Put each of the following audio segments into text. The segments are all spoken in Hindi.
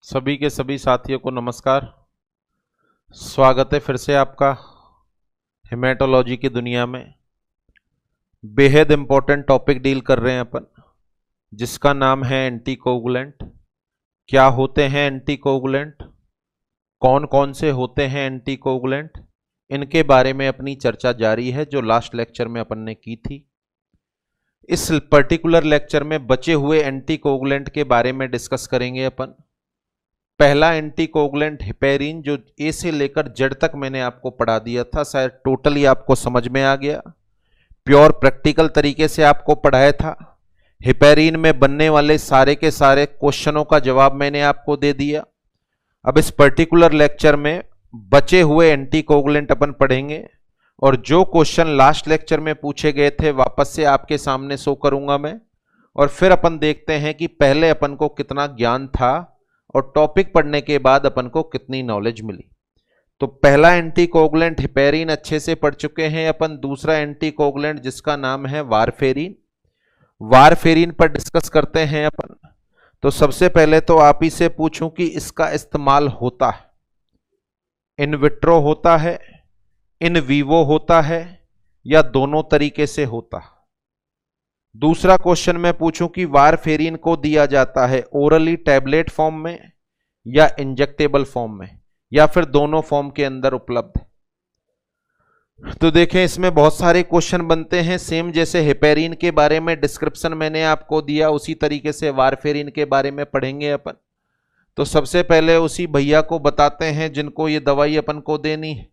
सभी के सभी साथियों को नमस्कार। स्वागत है फिर से आपका हेमेटोलॉजी की दुनिया में। बेहद इंपॉर्टेंट टॉपिक डील कर रहे हैं अपन, जिसका नाम है एंटीकोगुलेंट। क्या होते हैं एंटीकोगुलेंट, कौन कौन से होते हैं एंटीकोगुलेंट, इनके बारे में अपनी चर्चा जारी है जो लास्ट लेक्चर में अपन ने की थी। इस पर्टिकुलर लेक्चर में बचे हुए एंटीकोगुलेंट के बारे में डिस्कस करेंगे अपन। पहला एंटीकोगुलेंट हिपेरिन, जो ए से लेकर जेड तक मैंने आपको पढ़ा दिया था, शायद टोटली आपको समझ में आ गया। प्योर प्रैक्टिकल तरीके से आपको पढ़ाया था। हिपेरिन में बनने वाले सारे के सारे क्वेश्चनों का जवाब मैंने आपको दे दिया। अब इस पर्टिकुलर लेक्चर में बचे हुए एंटीकोगुलेंट अपन पढ़ेंगे और जो क्वेश्चन लास्ट लेक्चर में पूछे गए थे वापस से आपके सामने शो करूंगा मैं, और फिर अपन देखते हैं कि पहले अपन को कितना ज्ञान था और टॉपिक पढ़ने के बाद अपन को कितनी नॉलेज मिली। तो पहला एंटीकोगुलेंट हिपेरिन अच्छे से पढ़ चुके हैं अपन। दूसरा एंटीकोगुलेंट जिसका नाम है वारफेरिन, वारफेरिन पर डिस्कस करते हैं अपन। तो सबसे पहले तो आप ही से पूछूं कि इसका इस्तेमाल होता है इन विट्रो होता है, इन वीवो होता है, या दोनों तरीके से होता है। दूसरा क्वेश्चन मैं पूछूं कि वारफेरिन को दिया जाता है ओरली टैबलेट फॉर्म में या इंजेक्टेबल फॉर्म में, या फिर दोनों फॉर्म के अंदर उपलब्ध है। तो देखें, इसमें बहुत सारे क्वेश्चन बनते हैं। सेम जैसे हिपेरिन के बारे में डिस्क्रिप्शन मैंने आपको दिया, उसी तरीके से वारफेरिन के बारे में पढ़ेंगे अपन। तो सबसे पहले उसी भैया को बताते हैं जिनको ये दवाई अपन को देनी है।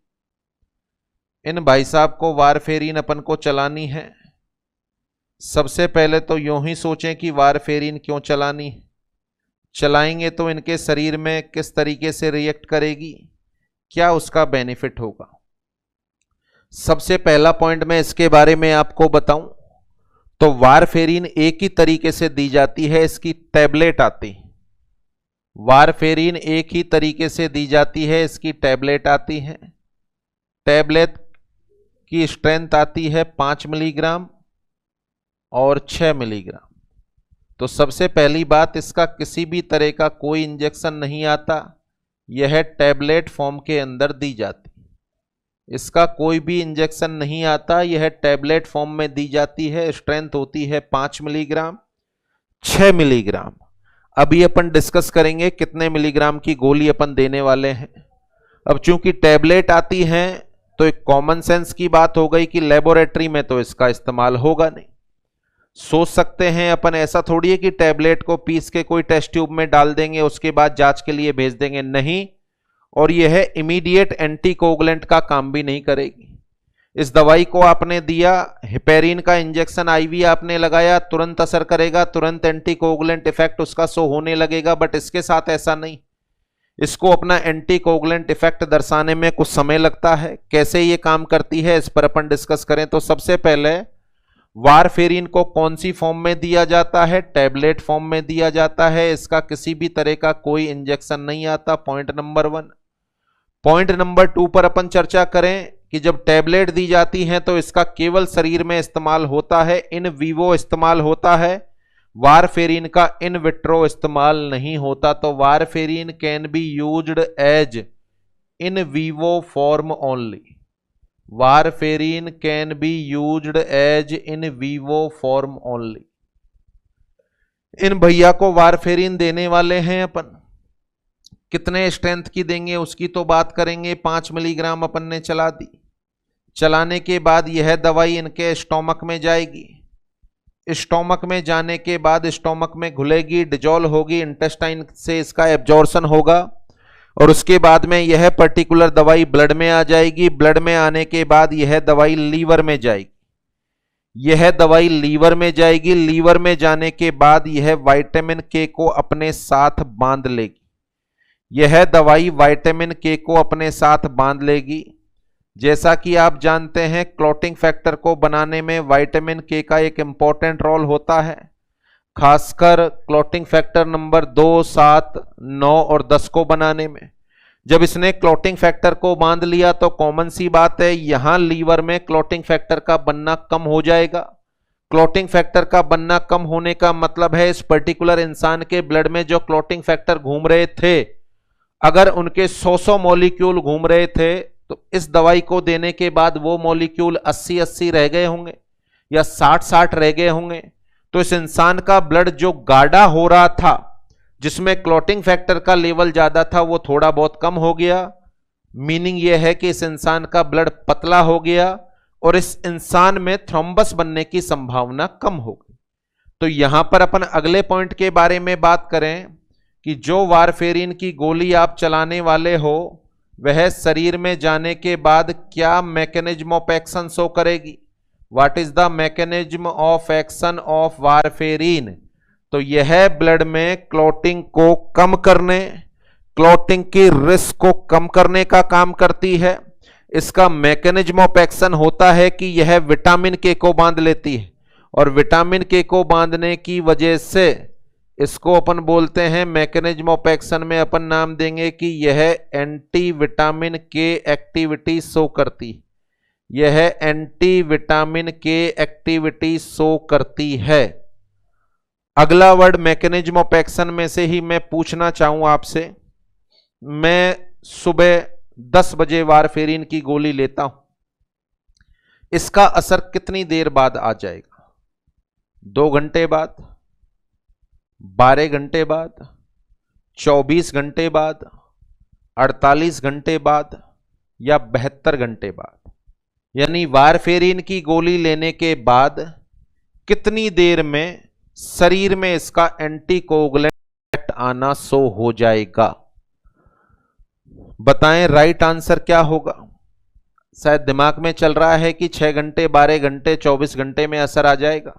इन भाई साहब को वारफेरिन अपन को चलानी है। सबसे पहले तो यूं ही सोचें कि वारफेरिन क्यों चलानी, चलाएंगे तो इनके शरीर में किस तरीके से रिएक्ट करेगी, क्या उसका बेनिफिट होगा। सबसे पहला पॉइंट मैं इसके बारे में आपको बताऊं तो वारफेरिन एक ही तरीके से दी जाती है, इसकी टैबलेट आती है। वारफेरिन एक ही तरीके से दी जाती है, इसकी टैबलेट आती है। टैबलेट की स्ट्रेंथ आती है 5 मिलीग्राम और 6 मिलीग्राम। तो सबसे पहली बात, इसका किसी भी तरह का कोई इंजेक्शन नहीं आता, यह टैबलेट फॉर्म के अंदर दी जाती। इसका कोई भी इंजेक्शन नहीं आता, यह टैबलेट फॉर्म में दी जाती है। स्ट्रेंथ होती है 5 मिलीग्राम, 6 मिलीग्राम। अभी अपन डिस्कस करेंगे कितने मिलीग्राम की गोली अपन देने वाले हैं। अब चूंकि टैबलेट आती हैं तो एक कॉमन सेंस की बात हो गई कि लेबोरेटरी में तो इसका इस्तेमाल होगा नहीं। सोच सकते हैं अपन, ऐसा थोड़ी है कि टैबलेट को पीस के कोई टेस्ट ट्यूब में डाल देंगे उसके बाद जांच के लिए भेज देंगे, नहीं। और यह इमीडिएट एंटीकोगुलेंट का काम भी नहीं करेगी। इस दवाई को आपने दिया, हिपेरिन का इंजेक्शन आईवी आपने लगाया, तुरंत असर करेगा, तुरंत एंटीकोगुलेंट इफेक्ट उसका शो होने लगेगा। बट इसके साथ ऐसा नहीं, इसको अपना एंटीकोगुलेंट इफेक्ट दर्शाने में कुछ समय लगता है। कैसे ये काम करती है इस पर अपन डिस्कस करें तो सबसे पहले वारफेरिन को कौन सी फॉर्म में दिया जाता है, टैबलेट फॉर्म में दिया जाता है। इसका किसी भी तरह का कोई इंजेक्शन नहीं आता, पॉइंट नंबर 1। पॉइंट नंबर 2 पर अपन चर्चा करें कि जब टैबलेट दी जाती हैं तो इसका केवल शरीर में इस्तेमाल होता है, इन वीवो इस्तेमाल होता है। वारफेरिन का इन विट्रो इस्तेमाल नहीं होता। तो warfarin can be used as in vivo form only. Warfarin can be used as in vivo form only. इन भैया को वारफेरिन देने वाले हैं अपन। कितने स्ट्रेंथ की देंगे उसकी तो बात करेंगे। 5 मिलीग्राम अपन ने चला दी। चलाने के बाद यह दवाई इनके स्टोमक में जाएगी। स्टोमक में जाने के बाद स्टोमक में घुलेगी, डिजोल्व होगी, इंटेस्टाइन से इसका एब्जॉर्प्शन होगा और उसके बाद में यह पर्टिकुलर दवाई ब्लड में आ जाएगी। ब्लड में आने के बाद यह दवाई लीवर में जाएगी। यह दवाई लीवर में जाएगी। लीवर में जाने के बाद यह विटामिन के को अपने साथ बांध लेगी। यह दवाई विटामिन के को अपने साथ बांध लेगी। जैसा कि आप जानते हैं, क्लॉटिंग फैक्टर को बनाने में विटामिन के का एक इंपॉर्टेंट रोल होता है, खासकर क्लॉटिंग फैक्टर नंबर 2, 7, 9 और 10 को बनाने में। जब इसने क्लॉटिंग फैक्टर को बांध लिया तो कॉमन सी बात है, यहां लीवर में क्लॉटिंग फैक्टर का बनना कम हो जाएगा। क्लॉटिंग फैक्टर का बनना कम होने का मतलब है इस पर्टिकुलर इंसान के ब्लड में जो क्लॉटिंग फैक्टर घूम रहे थे, अगर उनके 100 मॉलिक्यूल घूम रहे थे तो इस दवाई को देने के बाद वो मॉलिक्यूल 80-80 रह गए होंगे या 60-60 रह गए होंगे। तो इस इंसान का ब्लड जो गाढ़ा हो रहा था, जिसमें क्लॉटिंग फैक्टर का लेवल ज्यादा था, वो थोड़ा बहुत कम हो गया। मीनिंग यह है कि इस इंसान का ब्लड पतला हो गया और इस इंसान में थ्रोम्बस बनने की संभावना कम हो गई। तो यहां पर अपन अगले पॉइंट के बारे में बात करें कि जो वारफेरिन की गोली आप चलाने वाले हो वह शरीर में जाने के बाद क्या मैकेनिज्म ऑफ एक्शन शो करेगी। What is the mechanism of action of warfarin? तो यह ब्लड में क्लॉटिंग को कम करने, क्लॉटिंग की रिस्क को कम करने का काम करती है। इसका मैकेनिज्म ऑफ एक्शन होता है कि यह विटामिन के को बांध लेती है और विटामिन के को बांधने की वजह से इसको अपन बोलते हैं, मैकेनिज्म ऑफ एक्शन में अपन नाम देंगे कि यह anti vitamin K activity show करती है। यह anti vitamin K activity show करती है। अगला वर्ड मैकेनिज्म ऑफ एक्शन में से ही मैं पूछना चाहूं आपसे, मैं सुबह 10 बजे वारफेरिन की गोली लेता हूं, इसका असर कितनी देर बाद आ जाएगा? 2 घंटे बाद, 12 घंटे बाद, 24 घंटे बाद, 48 घंटे बाद या 72 घंटे बाद? यानी वारफेरिन की गोली लेने के बाद कितनी देर में शरीर में इसका एंटीकोगुलेंट आना शो हो जाएगा? बताएं राइट आंसर क्या होगा? शायद दिमाग में चल रहा है कि 6 घंटे, 12 घंटे, 24 घंटे में असर आ जाएगा,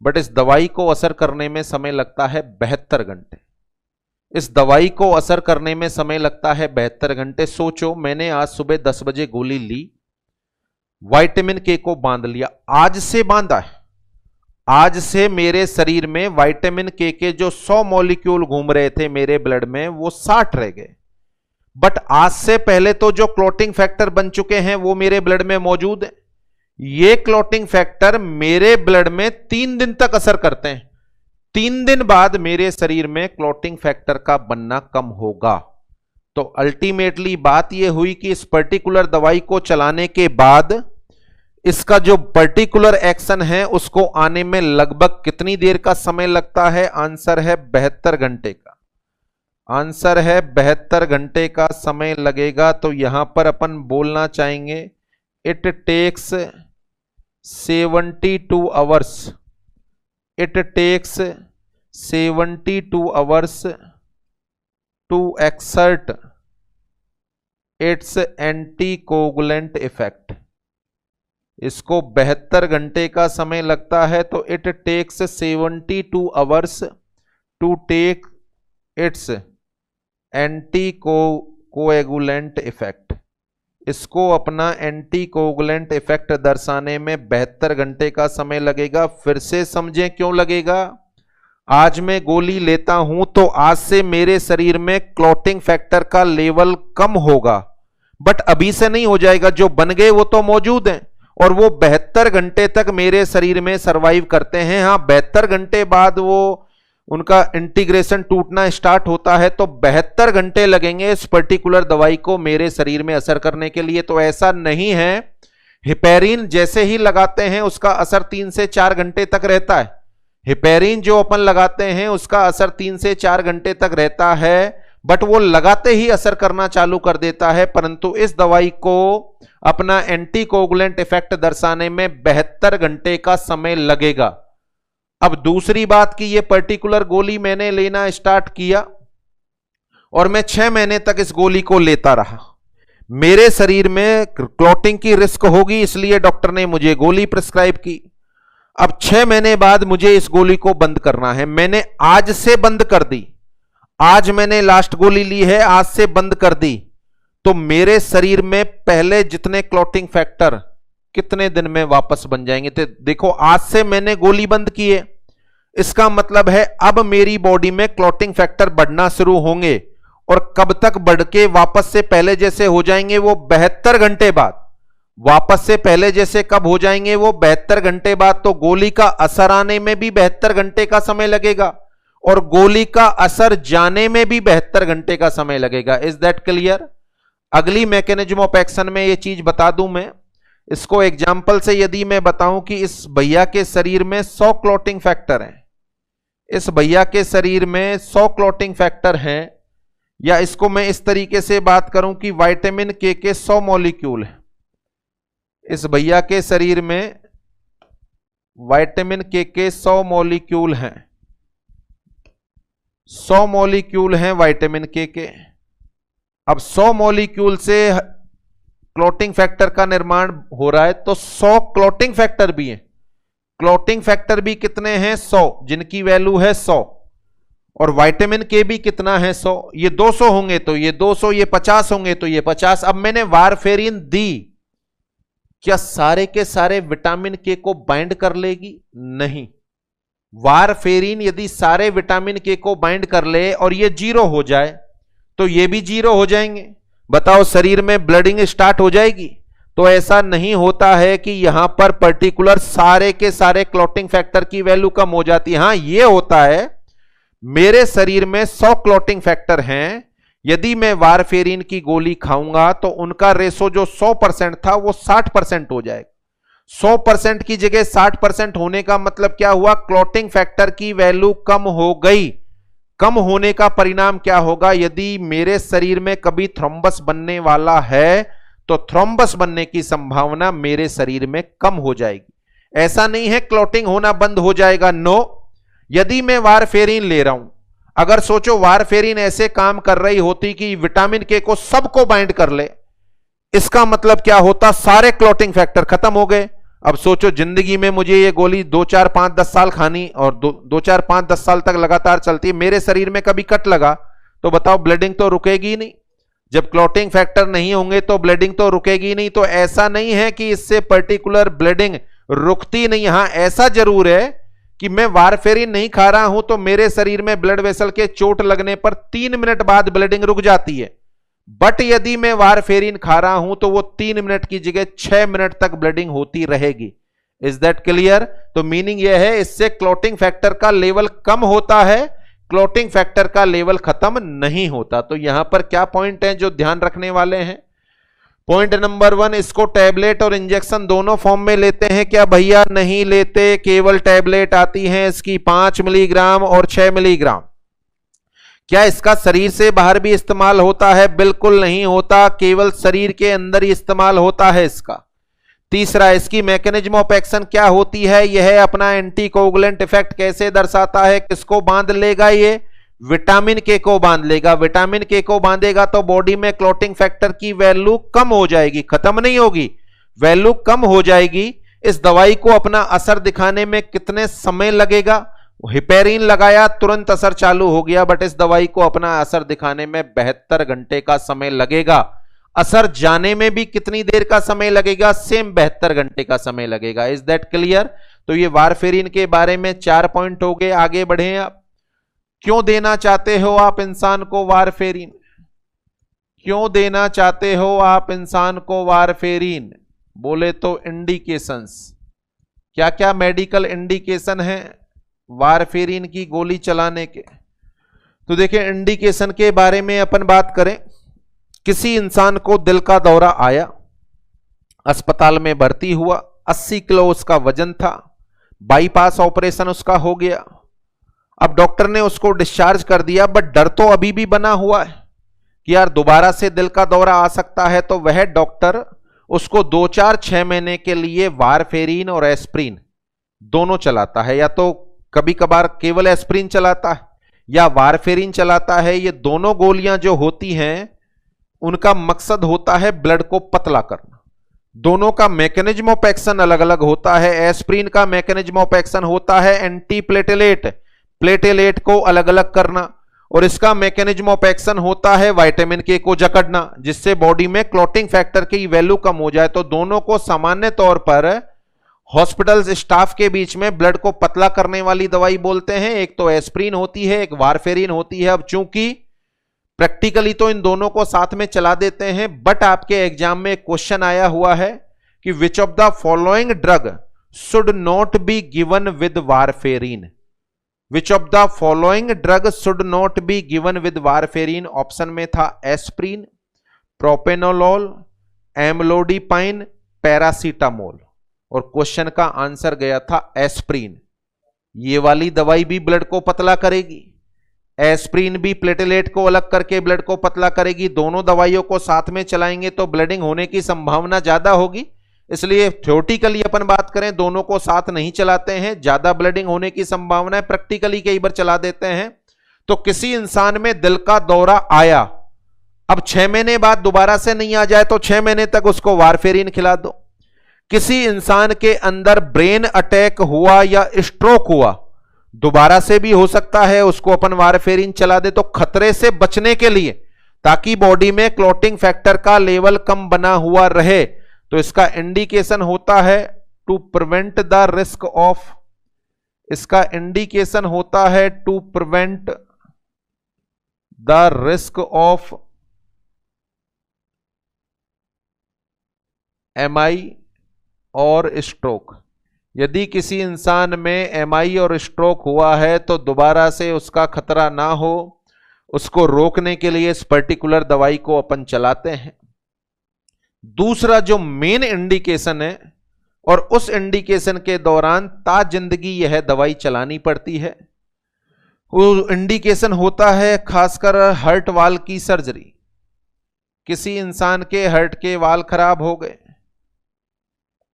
बट इस दवाई को असर करने में समय लगता है 72 घंटे। इस दवाई को असर करने में समय लगता है 72 घंटे। सोचो, मैंने आज सुबह 10 बजे गोली ली, विटामिन के को बांध लिया, आज से बांधा है, आज से मेरे शरीर में विटामिन के जो 100 मॉलिक्यूल घूम रहे थे मेरे ब्लड में वो 60 रह गए। बट आज से पहले तो जो क्लॉटिंग फैक्टर बन चुके हैं वो मेरे ब्लड में मौजूद है। ये क्लॉटिंग फैक्टर मेरे ब्लड में 3 दिन तक असर करते हैं। 3 दिन बाद मेरे शरीर में क्लॉटिंग फैक्टर का बनना कम होगा। तो अल्टीमेटली बात यह हुई कि इस पर्टिकुलर दवाई को चलाने के बाद इसका जो पर्टिकुलर एक्शन है उसको आने में लगभग कितनी देर का समय लगता है? आंसर है 72 घंटे का। आंसर है 72 घंटे का समय लगेगा। तो यहां पर अपन बोलना चाहेंगे it takes 72 hours. It takes 72 hours to exert its anticoagulant effect. इसको 72 घंटे का समय लगता है। तो it takes 72 hours to take its anticoagulant effect. इसको अपना एंटीकोगुलेंट इफेक्ट दर्शाने में 72 घंटे का समय लगेगा। फिर से समझें क्यों लगेगा। आज मैं गोली लेता हूं तो आज से मेरे शरीर में क्लॉटिंग फैक्टर का लेवल कम होगा, बट अभी से नहीं हो जाएगा। जो बन गए वो तो मौजूद हैं और वो 72 घंटे तक मेरे शरीर में सरवाइव करते हैं। हाँ, 72 घंटे बाद वो उनका इंटीग्रेशन टूटना स्टार्ट होता है, तो 72 घंटे लगेंगे इस पर्टिकुलर दवाई को मेरे शरीर में असर करने के लिए। तो ऐसा नहीं है, हिपेरिन जैसे ही लगाते हैं उसका असर 3 से 4 घंटे तक रहता है। हिपेरिन जो अपन लगाते हैं उसका असर 3 से 4 घंटे तक रहता है, बट वो लगाते ही असर करना चालू कर देता है। परंतु इस दवाई को अपना एंटीकोगुलेंट इफेक्ट दर्शाने में 72 घंटे का समय लगेगा। अब दूसरी बात कि ये पर्टिकुलर गोली मैंने लेना स्टार्ट किया और मैं 6 महीने तक इस गोली को लेता रहा। मेरे शरीर में क्लॉटिंग की रिस्क होगी, इसलिए डॉक्टर ने मुझे गोली प्रिस्क्राइब की। अब 6 महीने बाद मुझे इस गोली को बंद करना है। मैंने आज से बंद कर दी। आज मैंने लास्ट गोली ली है, आज से बंद कर दी। तो मेरे शरीर में पहले जितने क्लॉटिंग फैक्टर कितने दिन में वापस बन जाएंगे? तो देखो, आज से मैंने गोली बंद की है, इसका मतलब है अब मेरी बॉडी में क्लॉटिंग फैक्टर बढ़ना शुरू होंगे। और कब तक बढ़ के वापस से पहले जैसे हो जाएंगे? वो 72 घंटे बाद। वापस से पहले जैसे कब हो जाएंगे वो 72 घंटे बाद। तो गोली का असर आने में भी 72 घंटे का समय लगेगा और गोली का असर जाने में भी 72 घंटे का समय लगेगा। Is that clear? अगली मैकेनिज्म ऑफ एक्शन में ये चीज बता दूं मैं इसको एग्जाम्पल से। यदि मैं बताऊं कि इस भैया के शरीर में 100 क्लॉटिंग फैक्टर हैं, इस भैया के शरीर में 100 क्लॉटिंग फैक्टर हैं, या इसको मैं इस तरीके से बात करूं कि विटामिन के 100 मॉलिक्यूल है, इस भैया के शरीर में विटामिन के 100 मॉलिक्यूल हैं, 100 मॉलिक्यूल हैं विटामिन के। अब 100 मॉलिक्यूल से क्लॉटिंग फैक्टर का निर्माण हो रहा है, तो 100 क्लॉटिंग फैक्टर भी हैं। क्लॉटिंग फैक्टर भी कितने हैं? 100, जिनकी वैल्यू है 100। और विटामिन के भी कितना है? 100। ये 200 होंगे तो ये 200, ये 50 होंगे तो ये 50। अब मैंने वारफेरिन दी, क्या सारे के सारे विटामिन के को बाइंड कर लेगी? नहीं। वारफेरिन यदि सारे विटामिन के को बाइंड कर ले और ये 0 हो जाए तो ये भी 0 हो जाएंगे। बताओ शरीर में ब्लडिंग स्टार्ट हो जाएगी? तो ऐसा नहीं होता है कि यहां पर पर्टिकुलर सारे के सारे क्लॉटिंग फैक्टर की वैल्यू कम हो जाती है। हां, ये होता है मेरे शरीर में 100 क्लॉटिंग फैक्टर हैं, यदि मैं वारफेरिन की गोली खाऊंगा तो उनका रेशो जो 100% था वो 60% हो जाएगा। 100% की जगह 60% होने का मतलब क्या हुआ? क्लॉटिंग फैक्टर की वैल्यू कम हो गई। कम होने का परिणाम क्या होगा? यदि मेरे शरीर में कभी थ्रोम्बस बनने वाला है तो थ्रोम्बस बनने की संभावना मेरे शरीर में कम हो जाएगी। ऐसा नहीं है क्लॉटिंग होना बंद हो जाएगा, नो। यदि मैं वारफेरिन ले रहा हूं, अगर सोचो वारफेरिन ऐसे काम कर रही होती कि विटामिन के को सबको बाइंड कर ले, इसका मतलब क्या होता? सारे क्लॉटिंग फैक्टर खत्म हो गए। अब सोचो जिंदगी में मुझे ये गोली 2, 4, 5, 10 साल खानी और 2, 4, 5, 10 साल तक लगातार चलती है, मेरे शरीर में कभी कट लगा तो बताओ ब्लीडिंग तो रुकेगी ही नहीं। जब क्लॉटिंग फैक्टर नहीं होंगे तो ब्लीडिंग तो रुकेगी नहीं। तो ऐसा नहीं है कि इससे पर्टिकुलर ब्लीडिंग रुकती नहीं। हां, ऐसा जरूर है कि मैं वारफेरिन नहीं खा रहा हूं तो मेरे शरीर में ब्लड वेसल के चोट लगने पर 3 मिनट बाद ब्लीडिंग रुक जाती है। बट यदि मैं वारफेरिन खा रहा हूं तो वो 3 मिनट की जगह 6 मिनट तक ब्लीडिंग होती रहेगी। Is that clear? तो मीनिंग यह है इससे क्लॉटिंग फैक्टर का लेवल कम होता है, क्लॉटिंग फैक्टर का लेवल खत्म नहीं होता। तो यहां पर क्या पॉइंट है जो ध्यान रखने वाले हैं? पॉइंट नंबर 1, इसको टैबलेट और इंजेक्शन दोनों फॉर्म में लेते हैं क्या भैया? नहीं लेते। केवल टैबलेट आती है इसकी 5 मिलीग्राम और 6 मिलीग्राम। क्या इसका शरीर से बाहर भी इस्तेमाल होता है? बिल्कुल नहीं होता, केवल शरीर के अंदर ही इस्तेमाल होता है इसका। तीसरा, इसकी मैकेनिज्म ऑफ एक्शन क्या होती है? यह अपना एंटीकोगुलेंट इफेक्ट कैसे दर्शाता है? किसको बांध लेगा? ये विटामिन के को बांध लेगा। विटामिन के को बांधेगा तो बॉडी में क्लॉटिंग फैक्टर की वैल्यू कम हो जाएगी, खत्म नहीं होगी, वैल्यू कम हो जाएगी। इस दवाई को अपना असर दिखाने में कितने समय लगेगा? हिपेरिन लगाया तुरंत असर चालू हो गया, बट इस दवाई को अपना असर दिखाने में 72 घंटे का समय लगेगा। असर जाने में भी कितनी देर का समय लगेगा? सेम 72 घंटे का समय लगेगा। Is that clear? तो ये वारफेरिन के बारे में 4 पॉइंट हो गए। आगे बढ़े आप। क्यों देना चाहते हो आप इंसान को वारफेरिन? क्यों देना चाहते हो आप इंसान को वारफेरिन? बोले तो इंडिकेशंस। क्या क्या मेडिकल इंडिकेशन है वारफेरिन की गोली चलाने के? तो देखिए, इंडिकेशन के बारे में अपन बात करें, किसी इंसान को दिल का दौरा आया, अस्पताल में भर्ती हुआ, 80 किलो उसका वजन था, बाईपास ऑपरेशन उसका हो गया। अब डॉक्टर ने उसको डिस्चार्ज कर दिया, बट डर तो अभी भी बना हुआ है कि यार दोबारा से दिल का दौरा आ सकता है। तो वह डॉक्टर उसको 2, 4, 6 महीने के लिए वारफेरिन और एस्प्रिन दोनों चलाता है, या तो कभी कभार केवल एस्प्रिन चलाता है या वारफेरिन चलाता है। ये दोनों गोलियां जो होती हैं उनका मकसद होता है ब्लड को पतला करना। दोनों का मैकेनिज्म ऑफ एक्शन अलग अलग होता है। एस्प्रिन का मैकेनिज्म ऑफ एक्शन होता है एंटी प्लेटेलेट, प्लेटेलेट को अलग अलग करना, और इसका मैकेनिज्म ऑफ एक्शन होता है विटामिन के को जकड़ना, जिससे बॉडी में क्लॉटिंग फैक्टर की वैल्यू कम हो जाए। तो दोनों को सामान्य तौर पर हॉस्पिटल स्टाफ के बीच में ब्लड को पतला करने वाली दवाई बोलते हैं। एक तो एस्प्रिन होती है, एक वारफेरिन होती है। अब चूंकि प्रैक्टिकली तो इन दोनों को साथ में चला देते हैं, बट आपके एग्जाम में क्वेश्चन आया हुआ है कि which of the following drug should not be given with warfarin. Which of the following drug should not be given with warfarin. Option में था एस्प्रिन, प्रोपेनोलोल, एम्लोडिपाइन, पैरासीटामोल, और क्वेश्चन का आंसर गया था एस्प्रिन। ये वाली दवाई भी ब्लड को पतला करेगी, एस्प्रिन भी प्लेटलेट को अलग करके ब्लड को पतला करेगी। दोनों दवाइयों को साथ में चलाएंगे तो ब्लीडिंग होने की संभावना ज्यादा होगी, इसलिए थ्योरेटिकली अपन बात करें दोनों को साथ नहीं चलाते हैं, ज्यादा ब्लीडिंग होने की संभावना है, प्रैक्टिकली कई बार चला देते हैं। तो किसी इंसान में दिल का दौरा आया, अब 6 महीने बाद दोबारा से नहीं आ जाए तो 6 महीने तक उसको वारफेरिन खिला दो। किसी इंसान के अंदर ब्रेन अटैक हुआ या स्ट्रोक हुआ, दोबारा से भी हो सकता है, उसको अपन वारफेरिन चला दे। तो खतरे से बचने के लिए, ताकि बॉडी में क्लॉटिंग फैक्टर का लेवल कम बना हुआ रहे, तो इसका इंडिकेशन होता है to prevent the risk of, इसका इंडिकेशन होता है to prevent the risk of MI और स्ट्रोक। यदि किसी इंसान में MI और स्ट्रोक हुआ है तो दोबारा से उसका खतरा ना हो, उसको रोकने के लिए इस पर्टिकुलर दवाई को अपन चलाते हैं। दूसरा जो मेन इंडिकेशन है, और उस इंडिकेशन के दौरान ता जिंदगी यह दवाई चलानी पड़ती है, वो इंडिकेशन होता है खासकर हार्ट वाल की सर्जरी। किसी इंसान के हार्ट के वाल खराब हो गए,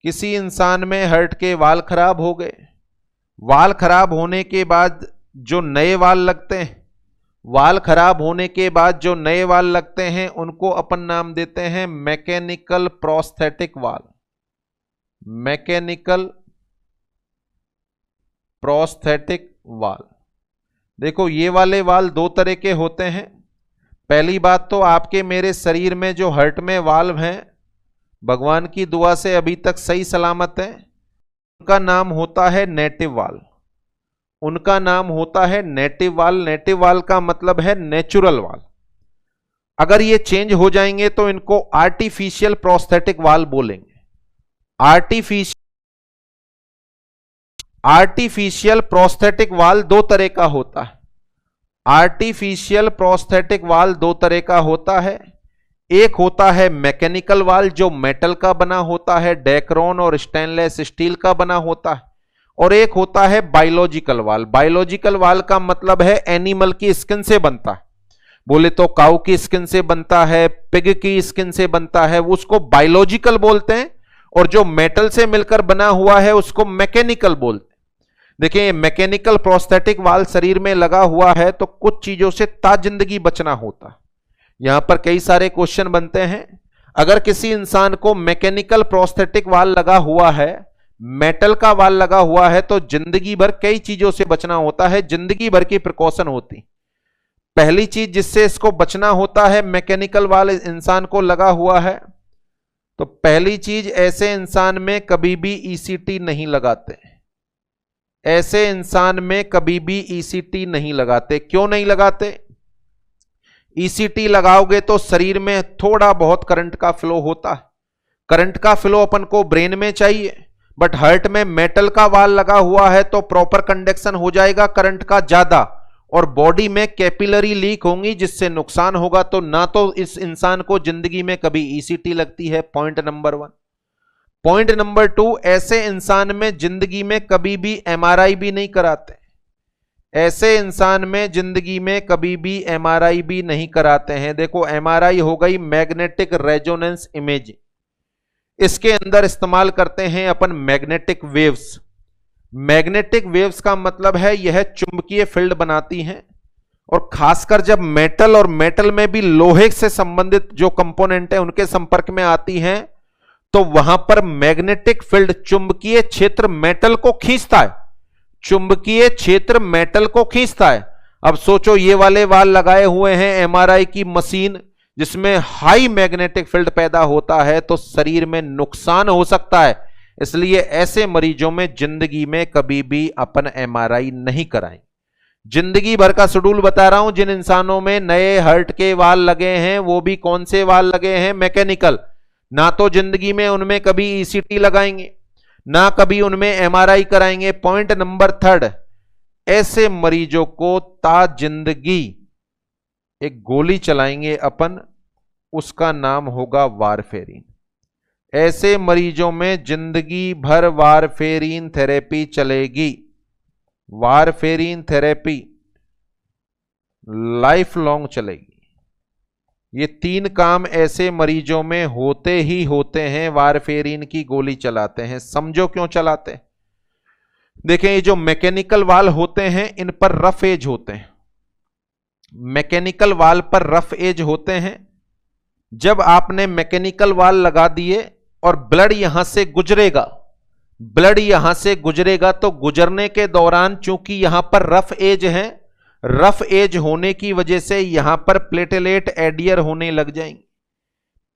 किसी इंसान में हार्ट के वाल खराब हो गए, वाल खराब होने के बाद जो नए वाल लगते हैं, वाल खराब होने के बाद जो नए वाल लगते हैं उनको अपन नाम देते हैं मैकेनिकल प्रोस्थेटिक वाल। मैकेनिकल प्रोस्थेटिक वाल। देखो ये वाले वाल 2 तरह के होते हैं। पहली बात तो आपके मेरे शरीर में जो हार्ट में वाल्व हैं, भगवान की दुआ से अभी तक सही सलामत है, उनका नाम होता है नेटिव वाल। उनका नाम होता है नेटिव वाल। नेटिव वाल का मतलब है नेचुरल वाल। अगर ये चेंज हो जाएंगे तो इनको आर्टिफिशियल प्रोस्थेटिक वाल बोलेंगे। आर्टिफिशियल प्रोस्थेटिक वाल 2 तरह का होता है। आर्टिफिशियल प्रोस्थेटिक वाल 2 तरह का होता है। एक होता है मैकेनिकल वाल जो मेटल का बना होता है, डेक्रोन और स्टेनलेस स्टील का बना होता है, और एक होता है बायोलॉजिकल वाल। बायोलॉजिकल वाल का मतलब है एनिमल की स्किन से बनता है, बोले तो काऊ की स्किन से बनता है, पिग की स्किन से बनता है, उसको बायोलॉजिकल बोलते हैं, और जो मेटल से मिलकर बना हुआ है उसको मैकेनिकल बोलते हैं। देखिए मैकेनिकल प्रोस्थेटिक वाल शरीर में लगा हुआ है तो कुछ चीजों से ताजिंदगी बचना होता है। यहां पर कई सारे क्वेश्चन बनते हैं। अगर किसी इंसान को मैकेनिकल प्रोस्थेटिक वाल लगा हुआ है, मेटल का वाल लगा हुआ है, तो जिंदगी भर कई चीजों से बचना होता है, जिंदगी भर की प्रिकॉशन होती। पहली चीज जिससे इसको बचना होता है, मैकेनिकल वाल इंसान को लगा हुआ है तो पहली चीज, ऐसे इंसान में कभी भी ECT नहीं लगाते। ऐसे इंसान में कभी भी ECT नहीं लगाते। क्यों नहीं लगाते? ECT लगाओगे तो शरीर में थोड़ा बहुत करंट का फ्लो होता है। करंट का फ्लो अपन को ब्रेन में चाहिए, बट हार्ट में मेटल का वाल लगा हुआ है तो प्रॉपर कंडक्शन हो जाएगा करंट का ज्यादा, और बॉडी में कैपिलरी लीक होंगी जिससे नुकसान होगा। तो ना तो इस इंसान को जिंदगी में कभी ECT लगती है, पॉइंट नंबर 1। पॉइंट नंबर 2, ऐसे इंसान में जिंदगी में कभी भी MRI भी नहीं कराते। ऐसे इंसान में जिंदगी में कभी भी MRI भी नहीं कराते हैं। देखो MRI हो गई मैग्नेटिक रेजोनेंस इमेजिंग। इसके अंदर इस्तेमाल करते हैं अपन मैग्नेटिक वेव्स। मैग्नेटिक वेव्स का मतलब है यह चुंबकीय फील्ड बनाती हैं, और खासकर जब मेटल और मेटल में भी लोहे से संबंधित जो कंपोनेंट है उनके संपर्क में आती हैं तो वहां पर मैग्नेटिक फील्ड, चुंबकीय क्षेत्र मेटल को खींचता है। चुंबकीय क्षेत्र मेटल को खींचता है। अब सोचो ये वाले वाल लगाए हुए हैं MRI की मशीन जिसमें हाई मैग्नेटिक फील्ड पैदा होता है तो शरीर में नुकसान हो सकता है। इसलिए ऐसे मरीजों में जिंदगी में कभी भी अपन MRI नहीं कराएं। जिंदगी भर का शेड्यूल बता रहा हूं। जिन इंसानों में नए हार्ट के वाल लगे हैं वो भी कौन से वाल लगे हैं? मैकेनिकल। ना तो जिंदगी में उनमें कभी ईसीटी लगाएंगे, ना कभी उनमें एमआरआई कराएंगे। पॉइंट नंबर 3, ऐसे मरीजों को ताजिंदगी एक गोली चलाएंगे अपन, उसका नाम होगा वारफेरिन। ऐसे मरीजों में जिंदगी भर वारफेरिन थेरेपी चलेगी। वारफेरिन थेरेपी लाइफ लॉन्ग चलेगी। ये 3 काम ऐसे मरीजों में होते ही होते हैं, वारफेरिन की गोली चलाते हैं। समझो क्यों चलाते हैं। देखें, ये जो मैकेनिकल वाल होते हैं इन पर रफ एज होते हैं। मैकेनिकल वाल पर रफ एज होते हैं। जब आपने मैकेनिकल वाल लगा दिए और ब्लड यहां से गुजरेगा, ब्लड यहां से गुजरेगा तो गुजरने के दौरान चूंकि यहां पर रफ एज है, रफ एज होने की वजह से यहां पर प्लेटलेट एडियर होने लग जाएंगी।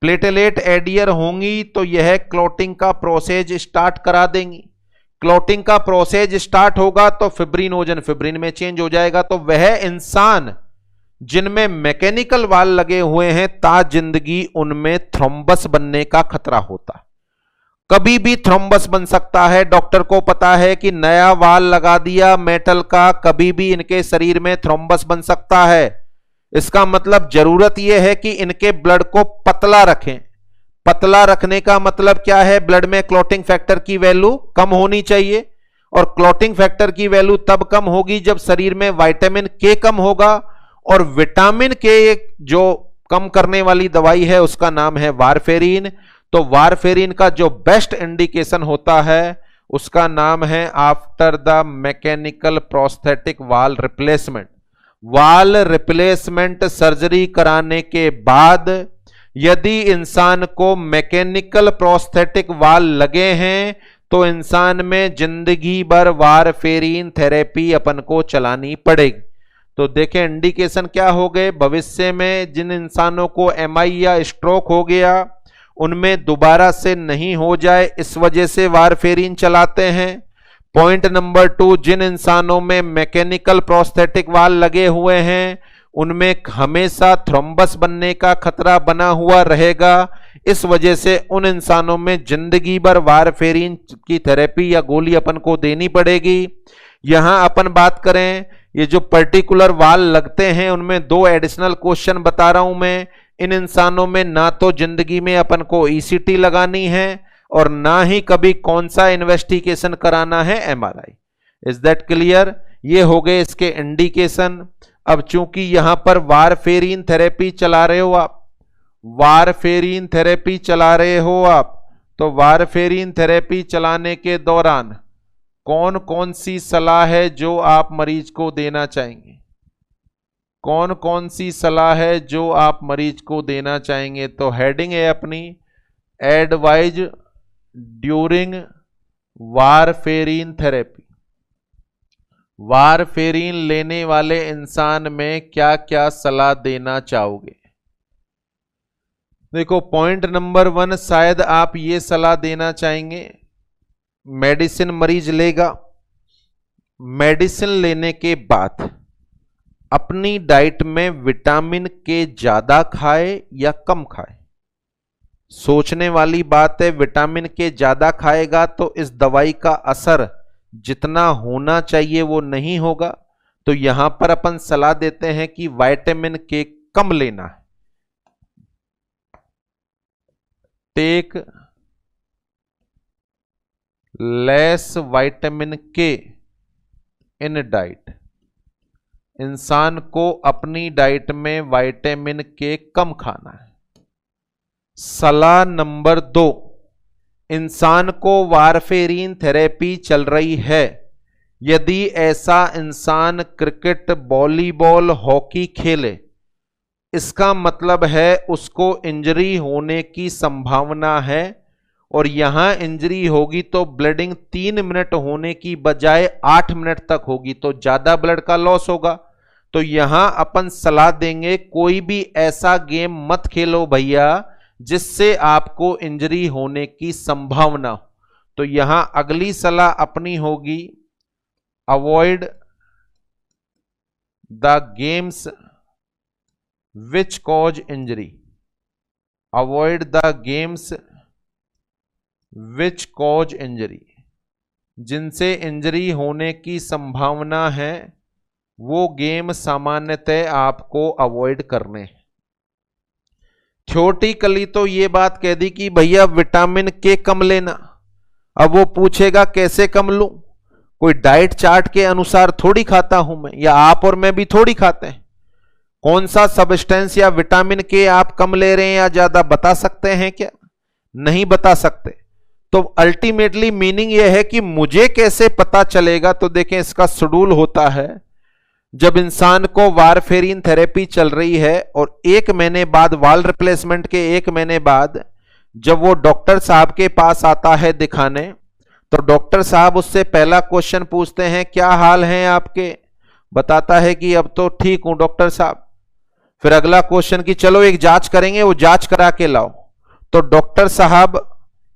प्लेटलेट एडियर होंगी तो यह क्लॉटिंग का प्रोसेस स्टार्ट करा देंगी। क्लॉटिंग का प्रोसेस स्टार्ट होगा तो फिब्रिनोजन फिब्रिन में चेंज हो जाएगा। तो वह इंसान जिनमें मैकेनिकल वाल लगे हुए हैं, ताजिंदगी उनमें थ्रोम्बस बनने का खतरा होता है। कभी भी थ्रोम्बस बन सकता है। डॉक्टर को पता है कि नया वाल लगा दिया मेटल का, कभी भी इनके शरीर में थ्रोम्बस बन सकता है। इसका मतलब जरूरत यह है कि इनके ब्लड को पतला रखें। पतला रखने का मतलब क्या है? ब्लड में क्लॉटिंग फैक्टर की वैल्यू कम होनी चाहिए, और क्लॉटिंग फैक्टर की वैल्यू तब कम होगी जब शरीर में विटामिन के कम होगा, और विटामिन के जो कम करने वाली दवाई है उसका नाम है वारफेरिन। तो वारफेरिन का जो बेस्ट इंडिकेशन होता है उसका नाम है आफ्टर द मैकेनिकल प्रोस्थेटिक वाल रिप्लेसमेंट। वाल रिप्लेसमेंट सर्जरी कराने के बाद यदि इंसान को मैकेनिकल प्रोस्थेटिक वाल लगे हैं तो इंसान में जिंदगी भर वारफेरिन थेरेपी अपन को चलानी पड़ेगी। तो देखें इंडिकेशन क्या हो गए। भविष्य में जिन इंसानों को एमआई या स्ट्रोक हो गया उनमें दोबारा से नहीं हो जाए, इस वजह से वारफेरिन चलाते हैं। पॉइंट नंबर 2, जिन इंसानों में मैकेनिकल प्रोस्थेटिक वाल लगे हुए हैं उनमें हमेशा थ्रोम्बस बनने का खतरा बना हुआ रहेगा, इस वजह से उन इंसानों में जिंदगी भर वारफेरिन की थेरेपी या गोली अपन को देनी पड़ेगी। यहां अपन बात करें, ये जो पर्टिकुलर वाल लगते हैं उनमें 2 एडिशनल क्वेश्चन बता रहा हूं मैं। इन इंसानों में ना तो जिंदगी में अपन को ईसीटी लगानी है और ना ही कभी कौन सा इन्वेस्टिगेशन कराना है, एमआरआई। Is that clear? ये हो गए इसके इंडिकेशन। अब चूंकि यहां पर वारफेरिन थेरेपी चला रहे हो आप, वारफेरिन थेरेपी चला रहे हो आप, तो वारफेरिन थेरेपी चलाने के दौरान कौन कौन सी सलाह है जो आप मरीज को देना चाहेंगे? कौन कौन सी सलाह है जो आप मरीज को देना चाहेंगे? तो हेडिंग है अपनी advise during warfarin therapy. Warfarin लेने वाले इंसान में क्या क्या सलाह देना चाहोगे? देखो, पॉइंट नंबर 1 शायद आप ये सलाह देना चाहेंगे, मेडिसिन मरीज लेगा, मेडिसिन लेने के बाद अपनी डाइट में विटामिन के ज्यादा खाए या कम खाए। सोचने वाली बात है, विटामिन के ज्यादा खाएगा तो इस दवाई का असर जितना होना चाहिए वो नहीं होगा, तो यहां पर अपन सलाह देते हैं कि विटामिन के कम लेना है। टेक लेस विटामिन के इन डाइट। इंसान को अपनी डाइट में विटामिन के कम खाना है। सलाह नंबर 2, इंसान को वारफेरिन थेरेपी चल रही है, यदि ऐसा इंसान क्रिकेट, वॉलीबॉल, हॉकी खेले, इसका मतलब है उसको इंजरी होने की संभावना है, और यहां इंजरी होगी तो ब्लीडिंग 3 मिनट होने की बजाय 8 मिनट तक होगी, तो ज्यादा ब्लड का लॉस होगा। तो यहां अपन सलाह देंगे कोई भी ऐसा गेम मत खेलो भैया जिससे आपको इंजरी होने की संभावना हो। तो यहां अगली सलाह अपनी होगी avoid the games which cause injury. Avoid the games which cause injury, जिनसे इंजरी होने की संभावना है वो गेम सामान्यतः आपको अवॉइड करने हैं। थ्योरेटिकली तो ये बात कह दी कि भैया विटामिन के कम लेना। अब वो पूछेगा कैसे कम लूं, कोई डाइट चार्ट के अनुसार थोड़ी खाता हूं मैं, या आप और मैं भी थोड़ी खाते हैं। कौन सा सब्सटेंस या विटामिन के आप कम ले रहे हैं या ज्यादा बता सकते हैं क्या? नहीं बता सकते। तो अल्टीमेटली मीनिंग यह है कि मुझे कैसे पता चलेगा? तो देखें, इसका शेड्यूल होता है। जब इंसान को वारफेरिन थेरेपी चल रही है और 1 महीने बाद, वाल रिप्लेसमेंट के 1 महीने बाद जब वो डॉक्टर साहब के पास आता है दिखाने, तो डॉक्टर साहब उससे पहला क्वेश्चन पूछते हैं, क्या हाल है आपके? बताता है कि अब तो ठीक हूं डॉक्टर साहब। फिर अगला क्वेश्चन कि चलो एक जांच करेंगे, वो जांच करा के लाओ। तो डॉक्टर साहब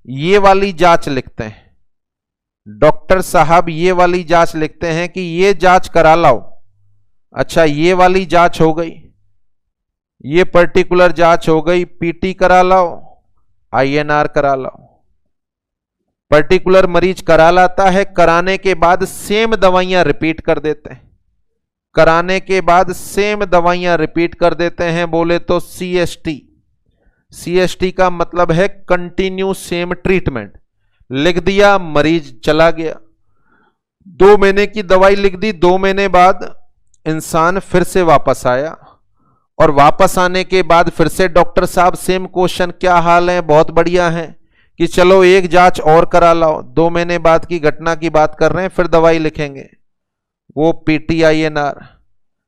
ये वाली जांच लिखते हैं, डॉक्टर साहब ये वाली जांच लिखते हैं कि ये जांच करा लाओ। अच्छा, ये वाली जांच हो गई, ये पर्टिकुलर जांच हो गई, पीटी करा लाओ, आईएनआर करा लाओ। पर्टिकुलर मरीज करा लाता है, कराने के बाद सेम दवाइयां रिपीट कर देते हैं, कराने के बाद सेम दवाइयां रिपीट कर देते हैं। बोले तो सीएसटी, सीएसटी का मतलब है कंटिन्यू सेम ट्रीटमेंट। लिख दिया, मरीज चला गया। 2 महीने की दवाई लिख दी, 2 महीने बाद इंसान फिर से वापस आया, और वापस आने के बाद फिर से डॉक्टर साहब सेम क्वेश्चन, क्या हाल है? बहुत बढ़िया है, कि चलो एक जांच और करा लाओ। 2 महीने बाद की घटना की बात कर रहे हैं, फिर दवाई लिखेंगे, वो पीटीआईएनआर।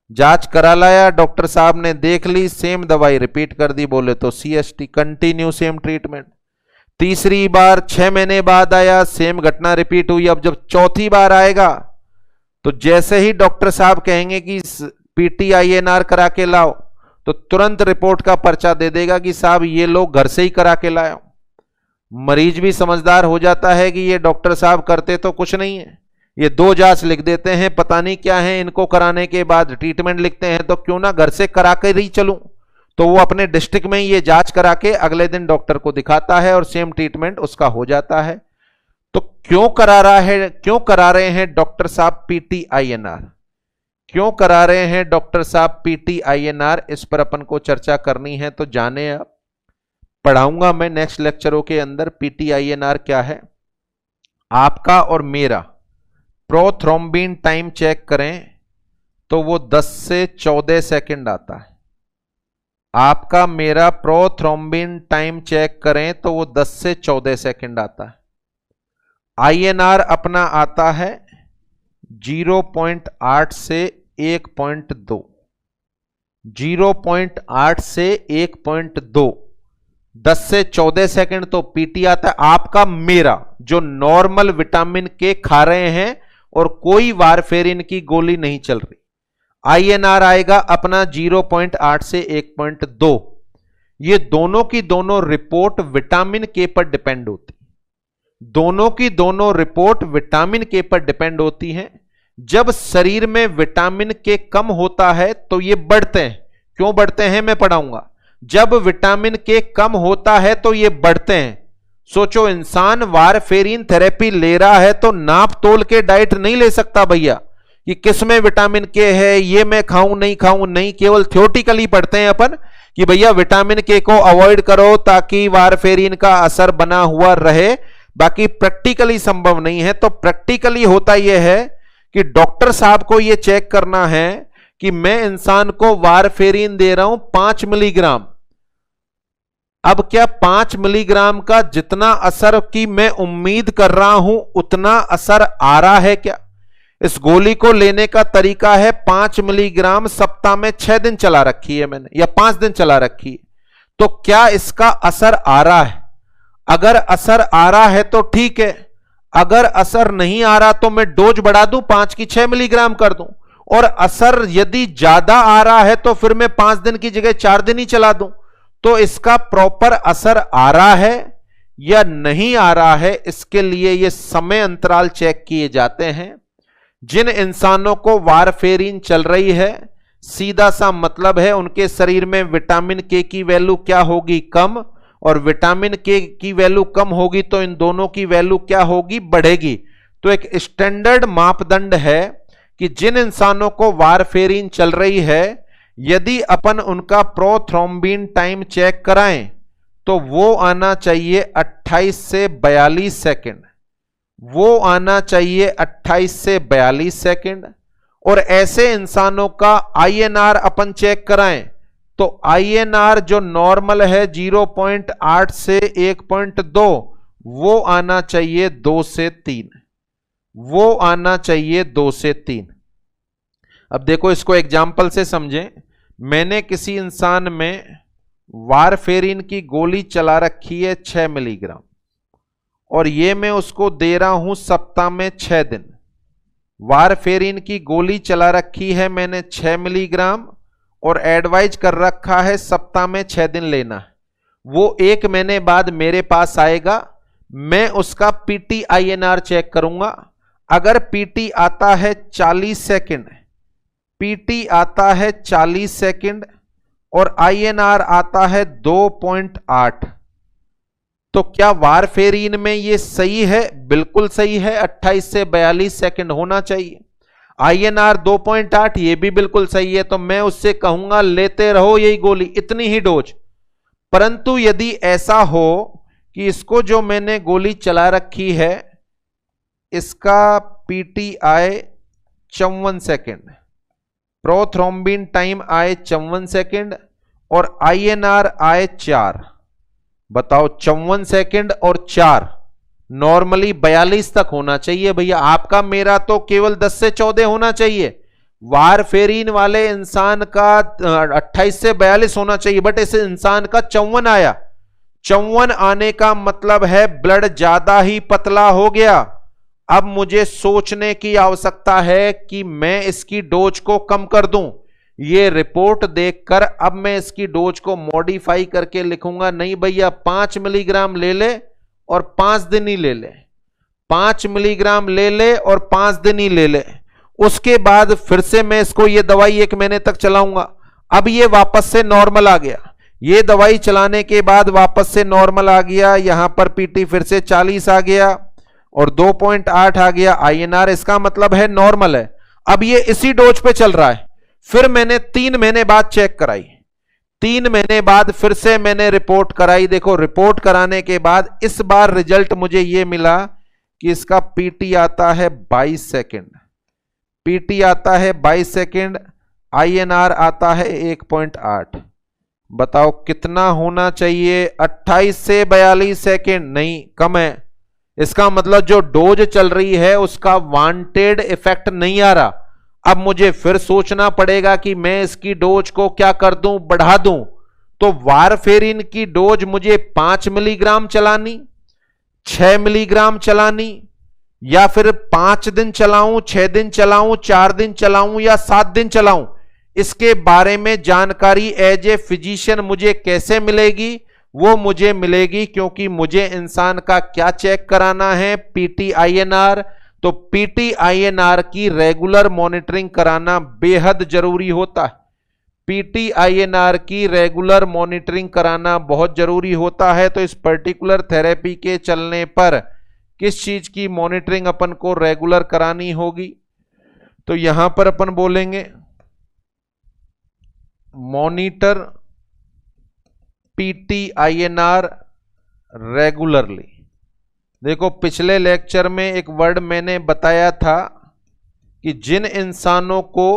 जांच करा लाया, डॉक्टर साहब ने देख ली, सेम दवाई रिपीट कर दी, बोले तो सीएसटी, कंटिन्यू सेम ट्रीटमेंट। तीसरी बार 6 महीने बाद आया, सेम घटना रिपीट हुई। अब जब चौथी बार आएगा तो जैसे ही डॉक्टर साहब कहेंगे कि पीटीआईएनआर करा के लाओ, तो तुरंत रिपोर्ट का पर्चा दे देगा कि साहब ये लोग घर से ही करा के लाए। मरीज भी समझदार हो जाता है कि ये डॉक्टर साहब करते तो कुछ नहीं है, ये 2 जांच लिख देते हैं, पता नहीं क्या है, इनको कराने के बाद ट्रीटमेंट लिखते हैं, तो क्यों ना घर से करा कर ही चलूं। तो वो अपने डिस्ट्रिक्ट में ये जांच करा के अगले दिन डॉक्टर को दिखाता है और सेम ट्रीटमेंट उसका हो जाता है। तो क्यों करा रहे हैं डॉक्टर साहब पीटीआईएनआर? क्यों करा रहे हैं डॉक्टर साहब पीटीआईएनआर? इस पर अपन को चर्चा करनी है, तो जाने आप। पढ़ाऊंगा मैं नेक्स्ट लेक्चरों के अंदर पीटीआईएनआर क्या है। आपका और मेरा प्रोथ्रोम्बिन टाइम चेक करें तो वो 10 से 14 सेकंड आता है। आपका मेरा प्रोथ्रोम्बिन टाइम चेक करें तो वो 10 से 14 सेकंड आता है। आईएनआर अपना आता है 0.8 से 1.2, 0.8 से 1.2, 10 से 14 सेकंड तो पीटी आता है। आपका मेरा जो नॉर्मल विटामिन के खा रहे हैं और कोई वारफेरिन की गोली नहीं चल रही, आईएनआर आएगा अपना 0.8 से 1.2। ये दोनों की दोनों रिपोर्ट विटामिन के पर डिपेंड होती, दोनों की दोनों रिपोर्ट विटामिन के पर डिपेंड होती हैं। जब शरीर में विटामिन के कम होता है तो ये बढ़ते हैं। क्यों बढ़ते हैं मैं पढ़ाऊंगा। जब विटामिन के कम होता है तो ये बढ़ते हैं। सोचो, इंसान वारफेरिन थेरेपी ले रहा है तो नाप तोल के डाइट नहीं ले सकता भैया कि किसमें विटामिन के है, ये मैं खाऊं नहीं खाऊं, नहीं। केवल थ्योरेटिकली पढ़ते हैं अपन कि भैया विटामिन के को अवॉइड करो ताकि वारफेरिन का असर बना हुआ रहे, बाकी प्रैक्टिकली संभव नहीं है। तो प्रैक्टिकली होता यह है कि डॉक्टर साहब को यह चेक करना है कि मैं इंसान को वारफेरिन दे रहा हूं 5 मिलीग्राम। अब क्या 5 मिलीग्राम का जितना असर की मैं उम्मीद कर रहा हूं उतना असर आ रहा है क्या? इस गोली को लेने का तरीका है 5 मिलीग्राम सप्ताह में 6 दिन चला रखी है मैंने, या 5 दिन चला रखी है। तो क्या इसका असर आ रहा है? अगर असर आ रहा है तो ठीक है, अगर असर नहीं आ रहा तो मैं डोज बढ़ा दूं, 5 की 6 मिलीग्राम कर दूं। और असर यदि ज्यादा आ रहा है तो फिर मैं 5 दिन की जगह 4 दिन ही चला दूं। तो इसका प्रॉपर असर आ रहा है या नहीं आ रहा है, इसके लिए ये समय अंतराल चेक किए जाते हैं। जिन इंसानों को वारफेरिन चल रही है, सीधा सा मतलब है उनके शरीर में विटामिन के की वैल्यू क्या होगी? कम, और विटामिन के की वैल्यू कम होगी तो इन दोनों की वैल्यू क्या होगी, बढ़ेगी। तो एक स्टैंडर्ड मापदंड है कि जिन इंसानों को वारफेरिन चल रही है, यदि अपन उनका प्रोथ्रोम्बिन टाइम चेक कराएं तो वो आना चाहिए 28 से 42 सेकंड, वो आना चाहिए 28 से 42 सेकंड। और ऐसे इंसानों का आईएनआर अपन चेक कराएं तो आईएनआर जो नॉर्मल है 0.8 से 1.2, वो आना चाहिए 2 से 3, वो आना चाहिए 2 से 3। अब देखो इसको एग्जाम्पल से समझें। मैंने किसी इंसान में वारफेरिन की गोली चला रखी है 6 मिलीग्राम, और ये मैं उसको दे रहा हूं सप्ताह में 6 दिन। वारफेरिन की गोली चला रखी है मैंने 6 मिलीग्राम और एडवाइज कर रखा है सप्ताह में 6 दिन लेना है। वो 1 महीने बाद मेरे पास आएगा, मैं उसका पीटी आईएनआर चेक करूंगा। अगर पीटी आता है 40 सेकंड, पीटी आता है 40 सेकंड और आईएनआर आता है 2.8, तो क्या वारफेरिन में ये सही है? बिल्कुल सही है, 28 से 42 सेकंड होना चाहिए। आईएनआर 2.8 ये भी बिल्कुल सही है, तो मैं उससे कहूंगा लेते रहो यही गोली, इतनी ही डोज। परंतु यदि ऐसा हो कि इसको जो मैंने गोली चला रखी है इसका पीटीआई 54 सेकंड, प्रोथ्रोम्बिन टाइम आए 54 सेकंड और आईएनआर आए 4, बताओ 54 सेकंड और 4, नॉर्मली 42 तक होना चाहिए भैया। आपका मेरा तो केवल 10 से 14 होना चाहिए। वारफेरिन वाले इंसान का 28 से 42 होना चाहिए, बट इस इंसान का 54 आया। 54 आने का मतलब है ब्लड ज्यादा ही पतला हो गया। अब मुझे सोचने की आवश्यकता है कि मैं इसकी डोज को कम कर दूं। ये रिपोर्ट देखकर अब मैं इसकी डोज को मॉडिफाई करके लिखूंगा, नहीं भैया 5 मिलीग्राम ले ले और 5 दिन ही ले ले, 5 मिलीग्राम ले ले और 5 दिन ही ले ले। उसके बाद फिर से मैं इसको ये दवाई 1 महीने तक चलाऊंगा। अब ये वापस से नॉर्मल आ गया, ये दवाई चलाने के बाद वापस से नॉर्मल आ गया। यहां पर पीटी फिर से 40 आ गया और 2.8 आ गया आईएनआर, इसका मतलब है नॉर्मल है। अब ये इसी डोज पे चल रहा है। फिर मैंने 3 महीने बाद चेक कराई, 3 महीने बाद फिर से मैंने रिपोर्ट कराई। देखो रिपोर्ट कराने के बाद इस बार रिजल्ट मुझे ये मिला कि इसका पीटी आता है 22 सेकंड, पीटी आता है 22 सेकंड, आईएनआर आता है 1.8। बताओ कितना होना चाहिए? 28 से 42 सेकंड, नहीं कम है। इसका मतलब जो डोज चल रही है उसका वांटेड इफेक्ट नहीं आ रहा। अब मुझे फिर सोचना पड़ेगा कि मैं इसकी डोज को क्या कर दूं, बढ़ा दूं। तो वारफेरिन की डोज मुझे 5 मिलीग्राम चलानी, 6 मिलीग्राम चलानी, या फिर 5 दिन चलाऊं, 6 दिन चलाऊं, 4 दिन चलाऊं या 7 दिन चलाऊं, इसके बारे में जानकारी एज ए फिजिशियन मुझे कैसे मिलेगी? वो मुझे मिलेगी क्योंकि मुझे इंसान का क्या चेक कराना है, पीटी आईएनआर। तो पीटी आईएनआर की रेगुलर मॉनिटरिंग कराना बेहद जरूरी होता है। पीटी आईएनआर की रेगुलर मॉनिटरिंग कराना बहुत जरूरी होता है। तो इस पर्टिकुलर थेरेपी के चलने पर किस चीज की मॉनिटरिंग अपन को रेगुलर करानी होगी? तो यहां पर अपन बोलेंगे मॉनिटर पीटी आईएनआर रेगुलरली। देखो पिछले लेक्चर में एक वर्ड मैंने बताया था कि जिन इंसानों को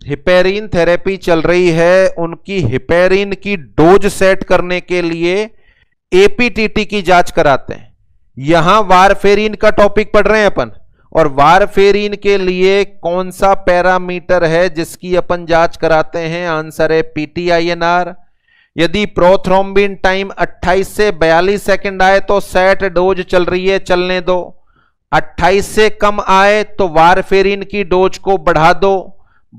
हिपेरिन थेरेपी चल रही है उनकी हिपेरिन की डोज सेट करने के लिए एपीटीटी की जांच कराते हैं। यहां वारफेरिन का टॉपिक पढ़ रहे हैं अपन, और वारफेरिन के लिए कौन सा पैरामीटर है जिसकी अपन जांच कराते हैं? आंसर है पीटी आईएनआर। यदि प्रोथ्रोम्बिन टाइम 28 से 42 सेकंड आए तो सेट डोज चल रही है, चलने दो। 28 से कम आए तो वारफेरिन की डोज को बढ़ा दो।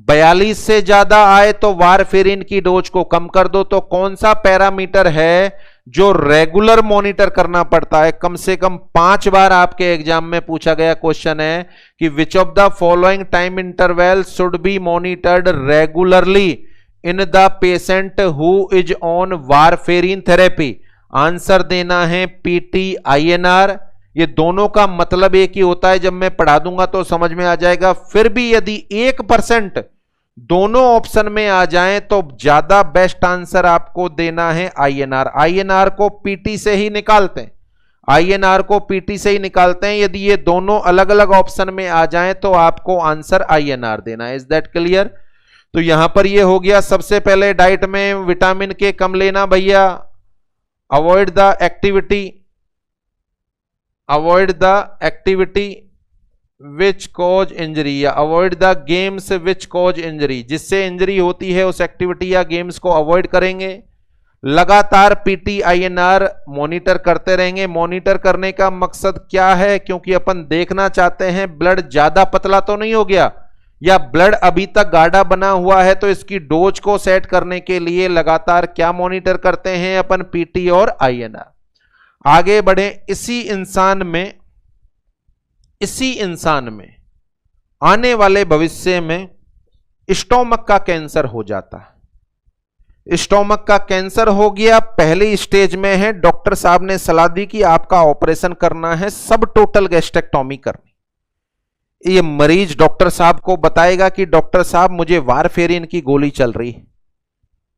42 से ज्यादा आए तो वारफेरिन की डोज को कम कर दो। तो कौन सा पैरामीटर है जो रेगुलर मॉनिटर करना पड़ता है? कम से कम 5 बार आपके एग्जाम में पूछा गया क्वेश्चन है कि which of the following time interval should be monitored regularly in the patient who is on warfarin therapy. Answer देना है पीटी आईएनआर। ये दोनों का मतलब एक ही होता है, जब मैं पढ़ा दूंगा तो समझ में आ जाएगा। फिर भी यदि 1% दोनों ऑप्शन में आ जाएं तो ज्यादा बेस्ट आंसर आपको देना है आईएनआर। आईएनआर को पीटी से ही निकालते हैं, आईएनआर को पीटी से ही निकालते हैं। यदि ये दोनों अलग अलग ऑप्शन में आ जाएं तो आपको आंसर आईएनआर देना है। Is that clear? तो यहां पर ये हो गया। सबसे पहले डाइट में विटामिन के कम लेना भैया, avoid the activity which cause injury, या avoid the games which cause injury, जिससे इंजरी होती है उस एक्टिविटी या गेम्स को अवॉइड करेंगे। लगातार पीटी आईएनआर मॉनिटर करते रहेंगे। मॉनिटर करने का मकसद क्या है? क्योंकि अपन देखना चाहते हैं ब्लड ज्यादा पतला तो नहीं हो गया, या ब्लड अभी तक गाढ़ा बना हुआ है, तो इसकी डोज को सेट करने के लिए लगातार क्या मॉनिटर करते हैं अपन? पीटी और आईएनआर। आगे बढ़े। इसी इंसान में आने वाले भविष्य में स्टोमक का कैंसर हो जाता है। स्टोमक का कैंसर हो गया, पहली स्टेज में है। डॉक्टर साहब ने सलाह दी कि आपका ऑपरेशन करना है, सब टोटल गैस्ट्रेक्टोमी करनी। ये मरीज डॉक्टर साहब को बताएगा कि डॉक्टर साहब मुझे वारफेरिन की गोली चल रही है।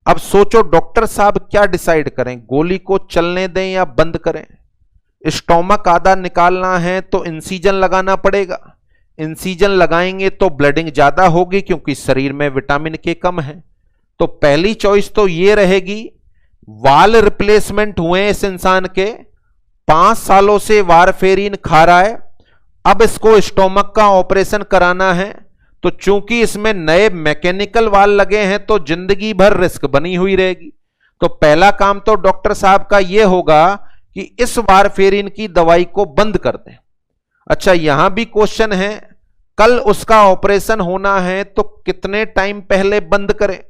अब सोचो डॉक्टर साहब क्या डिसाइड करें, गोली को चलने दें या बंद करें? स्टोमक आधा निकालना है तो इंसिजन लगाना पड़ेगा। इंसिजन लगाएंगे तो ब्लडिंग ज्यादा होगी क्योंकि शरीर में विटामिन के कम है। तो पहली चॉइस तो ये रहेगी। वाल रिप्लेसमेंट हुए इस इंसान के, 5 सालों से वारफेरिन खा रहा है, अब इसको स्टोमक का ऑपरेशन कराना है। तो चूंकि इसमें नए मैकेनिकल वाल लगे हैं तो जिंदगी भर रिस्क बनी हुई रहेगी। तो पहला काम तो डॉक्टर साहब का यह होगा कि इस वारफेरिन की दवाई को बंद कर दें। अच्छा, यहां भी क्वेश्चन है, कल उसका ऑपरेशन होना है तो कितने टाइम पहले बंद करें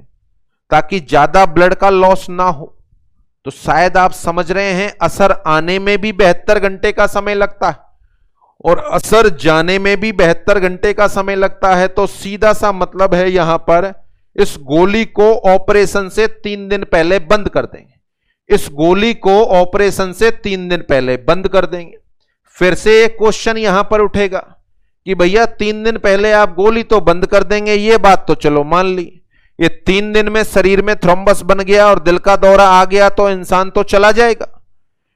ताकि ज्यादा ब्लड का लॉस ना हो? तो शायद आप समझ रहे हैं, असर आने में भी 72 घंटे का समय लगता है और असर जाने में भी 72 घंटे का समय लगता है। तो सीधा सा मतलब है यहां पर इस गोली को ऑपरेशन से 3 दिन पहले बंद कर देंगे। इस गोली को ऑपरेशन से 3 दिन पहले बंद कर देंगे। फिर से एक क्वेश्चन यहां पर उठेगा कि भैया 3 दिन पहले आप गोली तो बंद कर देंगे, ये बात तो चलो मान ली। ये 3 दिन में शरीर में थ्रोम्बस बन गया और दिल का दौरा आ गया तो इंसान तो चला जाएगा।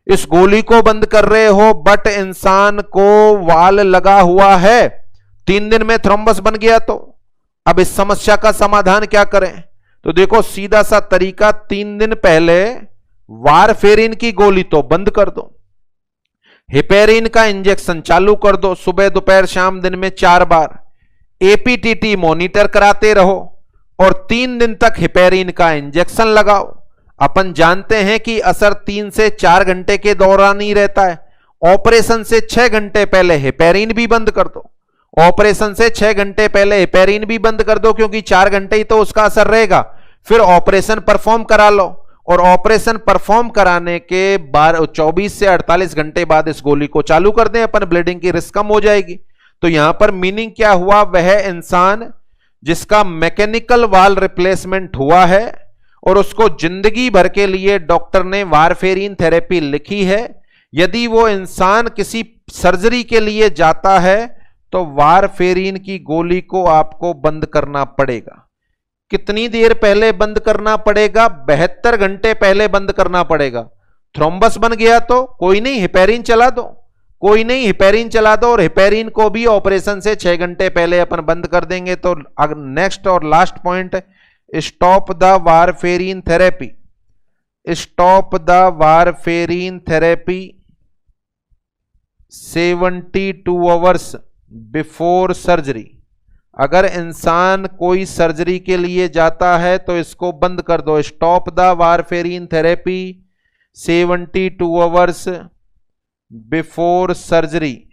इस गोली को बंद कर रहे हो बट इंसान को वाल लगा हुआ है, 3 दिन में थ्रोम्बस बन गया तो अब इस समस्या का समाधान क्या करें? तो देखो सीधा सा तरीका, 3 दिन पहले वारफेरिन की गोली तो बंद कर दो, हिपेरिन का इंजेक्शन चालू कर दो, सुबह दोपहर शाम दिन में 4 बार। एपीटीटी मॉनिटर कराते रहो और 3 दिन तक हिपेरिन का इंजेक्शन लगाओ। अपन जानते हैं कि असर 3 से 4 घंटे के दौरान ही रहता है। ऑपरेशन से 6 घंटे पहले हिपेरिन भी बंद कर दो, ऑपरेशन से 6 घंटे पहले हिपेरिन भी बंद कर दो, क्योंकि 4 घंटे ही तो उसका असर रहेगा। फिर ऑपरेशन परफॉर्म करा लो और ऑपरेशन परफॉर्म कराने के 24 से 48 घंटे बाद इस गोली को चालू कर दें, अपन ब्लीडिंग की रिस्क कम हो जाएगी। तो यहां पर मीनिंग क्या हुआ? वह इंसान जिसका मैकेनिकल वाल रिप्लेसमेंट हुआ है और उसको जिंदगी भर के लिए डॉक्टर ने वारफेरिन थेरेपी लिखी है, यदि वो इंसान किसी सर्जरी के लिए जाता है तो वारफेरिन की गोली को आपको बंद करना पड़ेगा। कितनी देर पहले बंद करना पड़ेगा? 72 घंटे पहले बंद करना पड़ेगा। थ्रोम्बस बन गया तो कोई नहीं, हिपेरिन चला दो, कोई नहीं हिपेरिन चला दो, और हिपेरिन को भी ऑपरेशन से 6 घंटे पहले अपन बंद कर देंगे। तो नेक्स्ट और last point, stop the warfarin therapy. Stop the warfarin therapy 72 hours before surgery. अगर इंसान कोई सर्जरी के लिए जाता है तो इसको बंद कर दो। Stop the warfarin therapy 72 hours before surgery.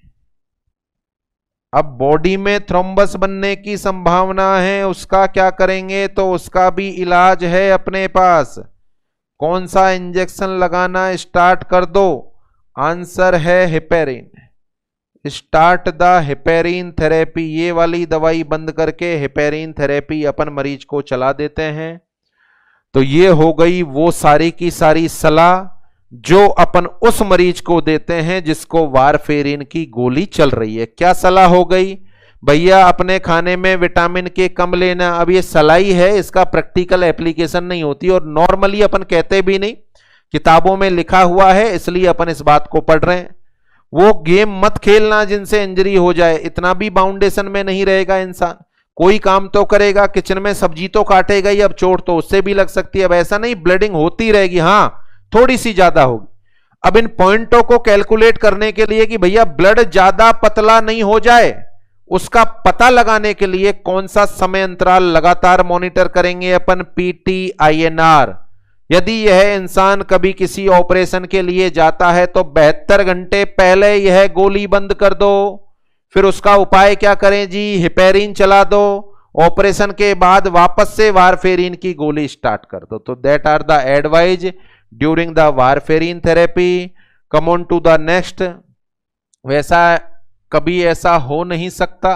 अब बॉडी में थ्रोम्बस बनने की संभावना है, उसका क्या करेंगे? तो उसका भी इलाज है अपने पास। कौन सा इंजेक्शन लगाना स्टार्ट कर दो? आंसर है heparin. Start the heparin therapy. ये वाली दवाई बंद करके हिपेरिन थेरेपी अपन मरीज को चला देते हैं। तो ये हो गई वो सारी की सारी सलाह जो अपन उस मरीज को देते हैं जिसको वारफेरिन की गोली चल रही है। क्या सलाह हो गई? भैया अपने खाने में विटामिन के कम लेना। अब ये सलाई है, इसका प्रैक्टिकल एप्लीकेशन नहीं होती और नॉर्मली अपन कहते भी नहीं, किताबों में लिखा हुआ है इसलिए अपन इस बात को पढ़ रहे हैं। वो गेम मत खेलना जिनसे इंजरी हो जाए, इतना भी बाउंडेशन में नहीं रहेगा इंसान। कोई काम तो करेगा, किचन में सब्जी तो काटेगा ही, अब चोट तो उससे भी लग सकती है। अब ऐसा नहीं ब्लीडिंग होती रहेगी, हां थोड़ी सी ज्यादा होगी। अब इन पॉइंटों को कैलकुलेट करने के लिए कि भैया ब्लड ज्यादा पतला नहीं हो जाए, उसका पता लगाने के लिए कौन सा समय अंतराल लगातार मॉनिटर करेंगे अपन? PTINR। यदि यह इंसान कभी किसी ऑपरेशन के लिए जाता है तो 72 घंटे पहले यह गोली बंद कर दो। फिर उसका उपाय क्या करें जी? हिपेरिन चला दो। ऑपरेशन के बाद वापस से वारफेरिन की गोली स्टार्ट कर दो। तो that are the advise during the warfarin therapy. Come on to the next. वैसा कभी ऐसा हो नहीं सकता,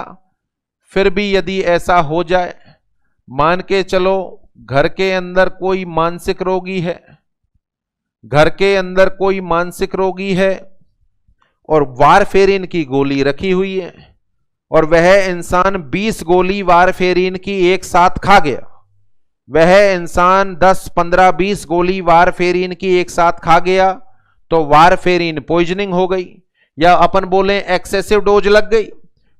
फिर भी यदि ऐसा हो जाए, मान के चलो घर के अंदर कोई मानसिक रोगी है, घर के अंदर कोई मानसिक रोगी है और वारफेरिन की गोली रखी हुई है और वह इंसान 20 गोली वारफेरिन की एक साथ खा गया। वह इंसान 10, 15, 20 गोली वारफेरिन की एक साथ खा गया तो वारफेरिन पॉइजनिंग हो गई, या अपन बोले एक्सेसिव डोज लग गई।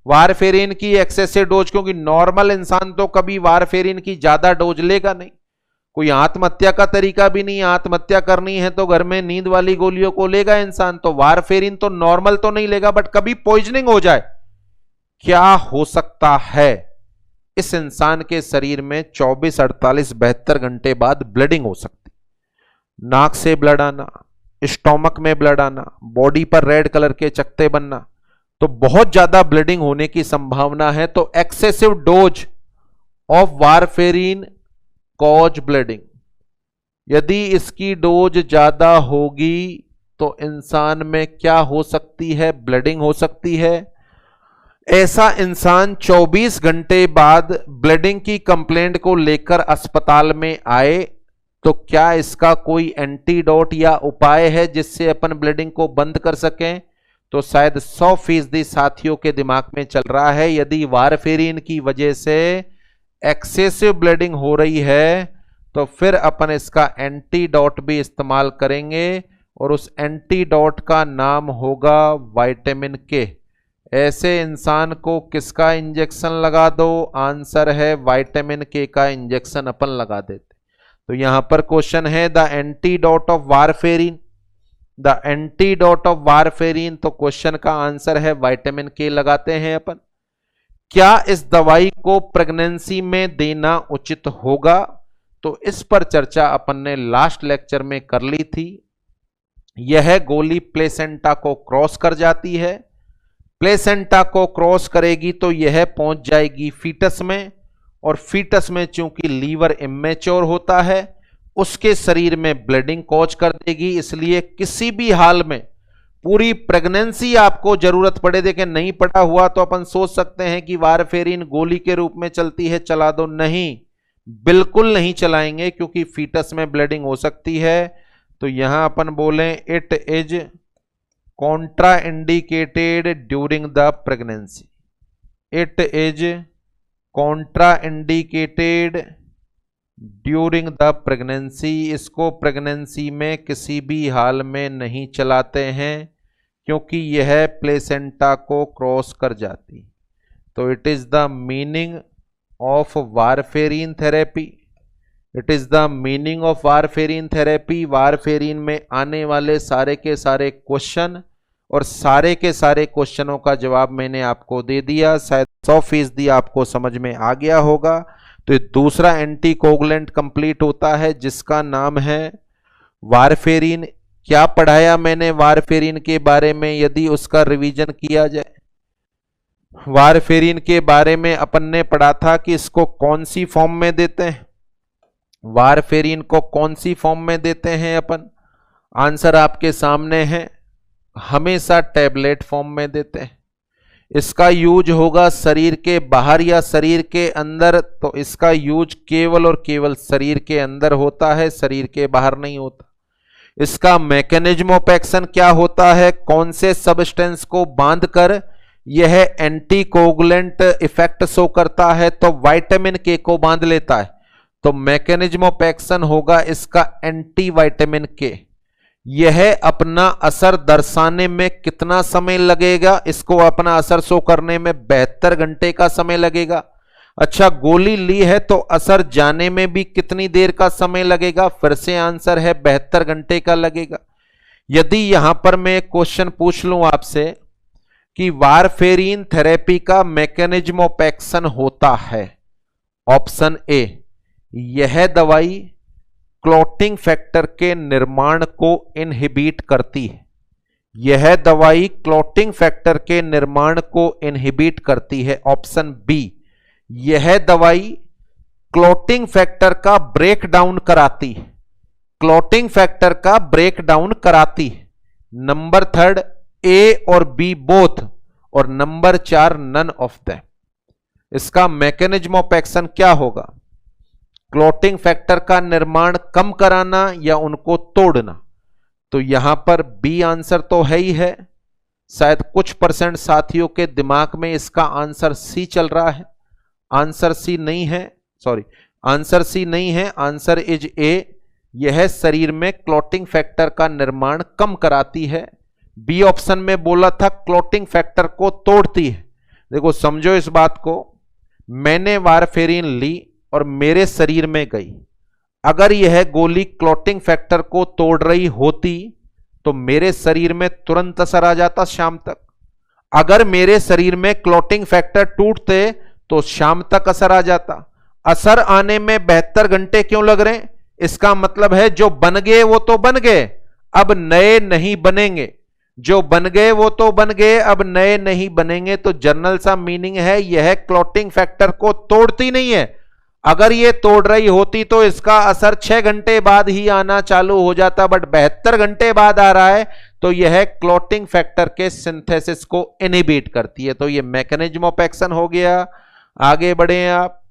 वारफेरिन की एक्सेसिव डोज, क्योंकि नॉर्मल इंसान तो कभी वारफेरिन की ज्यादा डोज लेगा नहीं। कोई आत्महत्या का तरीका भी नहीं, आत्महत्या करनी है तो घर में नींद वाली गोलियों को लेगा इंसान, तो वारफेरिन तो नॉर्मल तो नहीं लेगा, बट कभी पॉइजनिंग हो जाए। क्या हो सकता है? इस इंसान के शरीर में 24, 48, 72 घंटे बाद ब्लीडिंग हो सकती, नाक से ब्लड आना, स्टोमक में ब्लड आना, बॉडी पर रेड कलर के चकत्ते बनना, तो बहुत ज्यादा ब्लीडिंग होने की संभावना है। तो excessive dose of warfarin cause bleeding. यदि इसकी डोज ज्यादा होगी तो इंसान में क्या हो सकती है? ब्लीडिंग हो सकती है। ऐसा इंसान 24 घंटे बाद ब्लीडिंग की कंप्लेंट को लेकर अस्पताल में आए तो क्या इसका कोई एंटीडोट या उपाय है जिससे अपन ब्लीडिंग को बंद कर सकें? तो शायद 100% साथियों के दिमाग में चल रहा है, यदि वारफेरिन की वजह से एक्सेसिव ब्लीडिंग हो रही है तो फिर अपन इसका एंटीडोट भी इस्तेमाल करेंगे और उस एंटीडोट का नाम होगा विटामिन के। ऐसे इंसान को किसका इंजेक्शन लगा दो? आंसर है विटामिन के का इंजेक्शन अपन लगा देते। तो यहां पर क्वेश्चन है the antidote of warfarin, the antidote of warfarin, तो क्वेश्चन का आंसर है विटामिन के लगाते हैं अपन। क्या इस दवाई को प्रेगनेंसी में देना उचित होगा? तो इस पर चर्चा अपन ने लास्ट लेक्चर में कर ली थी। यह गोली प्लेसेंटा को क्रॉस कर जाती है, प्लेसेंटा को क्रॉस करेगी तो यह पहुंच जाएगी फीटस में, और फीटस में चूंकि लीवर इमेच्योर होता है उसके शरीर में ब्लीडिंग कॉज कर देगी। इसलिए किसी भी हाल में पूरी प्रेगनेंसी आपको जरूरत पड़े, देखें नहीं पड़ा हुआ तो अपन सोच सकते हैं कि वारफेरिन गोली के रूप में चलती है, चला दो। नहीं, बिल्कुल नहीं चलाएंगे क्योंकि फीटस में ब्लीडिंग हो सकती है। तो यहां अपन बोलें it is Contra indicated during the pregnancy, it is Contra indicated during the pregnancy. इसको प्रेगनेंसी में किसी भी हाल में नहीं चलाते हैं क्योंकि यह प्लेसेंटा को क्रॉस कर जाती। तो it is the meaning of warfarin therapy, it is the meaning of warfarin therapy. Warfarin में आने वाले सारे के सारे क्वेश्चन और सारे के सारे क्वेश्चनों का जवाब मैंने आपको दे दिया। शायद 100% आपको समझ में आ गया होगा। तो ये दूसरा एंटीकोगुलेंट कंप्लीट होता है जिसका नाम है वारफेरिन। क्या पढ़ाया मैंने वारफेरिन के बारे में यदि उसका रिवीजन किया जाए? वारफेरिन के बारे में अपन ने पढ़ा था कि इसको कौन सी फॉर्म में देते हैं, वारफेरिन को कौन सी फॉर्म में देते हैं अपन? आंसर आपके सामने है, हमेशा टैबलेट फॉर्म में देते हैं। इसका यूज होगा शरीर के बाहर या शरीर के अंदर, तो इसका यूज केवल और केवल शरीर के अंदर होता है, शरीर के बाहर नहीं होता। इसका मैकेनिज्म ऑफ एक्शन क्या होता है, कौन से सबस्टेंस को बांधकर यह एंटीकोगुलेंट इफेक्ट शो करता है, तो विटामिन के को बांध लेता है। तो मैकेनिज्म ऑफ एक्शन होगा इसका एंटी विटामिन के। यह अपना असर दर्शाने में कितना समय लगेगा, इसको अपना असर शो करने में 72 घंटे का समय लगेगा। अच्छा, गोली ली है तो असर जाने में भी कितनी देर का समय लगेगा, फिर से आंसर है 72 घंटे का लगेगा। यदि यहां पर मैं एक क्वेश्चन पूछ लूं आपसे कि वारफेरिन थेरेपी का मैकेनिज्म ऑफ एक्शन होता है, ऑप्शन ए, यह दवाई क्लॉटिंग फैक्टर के निर्माण को इनहिबिट करती है। यह दवाई क्लॉटिंग फैक्टर के निर्माण को इनहिबिट करती है। ऑप्शन बी, यह दवाई क्लॉटिंग फैक्टर का ब्रेक डाउन कराती है। क्लॉटिंग फैक्टर का ब्रेक डाउन कराती है। नंबर थर्ड, ए और बी बोथ, और नंबर 4 नन ऑफ देम। इसका मैकेनिज्म ऑफ एक्शन क्या होगा, क्लॉटिंग फैक्टर का निर्माण कम कराना या उनको तोड़ना। तो यहां पर बी आंसर तो है ही है, शायद कुछ परसेंट साथियों के दिमाग में इसका आंसर सी चल रहा है। आंसर सी नहीं है, सॉरी, आंसर सी नहीं है, आंसर इज ए। यह शरीर में क्लॉटिंग फैक्टर का निर्माण कम कराती है। बी ऑप्शन में बोला था क्लॉटिंग फैक्टर को तोड़ती है। देखो समझो इस बात को, मैंने वारफेरिन ली और मेरे शरीर में गई, अगर यह गोली क्लॉटिंग फैक्टर को तोड़ रही होती तो मेरे शरीर में तुरंत असर आ जाता शाम तक। अगर मेरे शरीर में क्लॉटिंग फैक्टर टूटते तो शाम तक असर आ जाता। असर आने में 72 घंटे क्यों लग रहे हैं, इसका मतलब है जो बन गए वो तो बन गए, अब नए नहीं बनेंगे। जो बन गए वो तो बन गए, अब नए नहीं बनेंगे। तो जनरल सा मीनिंग है यह क्लॉटिंग फैक्टर को तोड़ती नहीं है। अगर ये तोड़ रही होती तो इसका असर 6 घंटे बाद ही आना चालू हो जाता, बट 72 घंटे बाद आ रहा है, तो यह क्लॉटिंग फैक्टर के सिंथेसिस को इनहिबिट करती है। तो ये मैकेनिज्म ऑफ एक्शन हो गया। आगे बढ़े आप,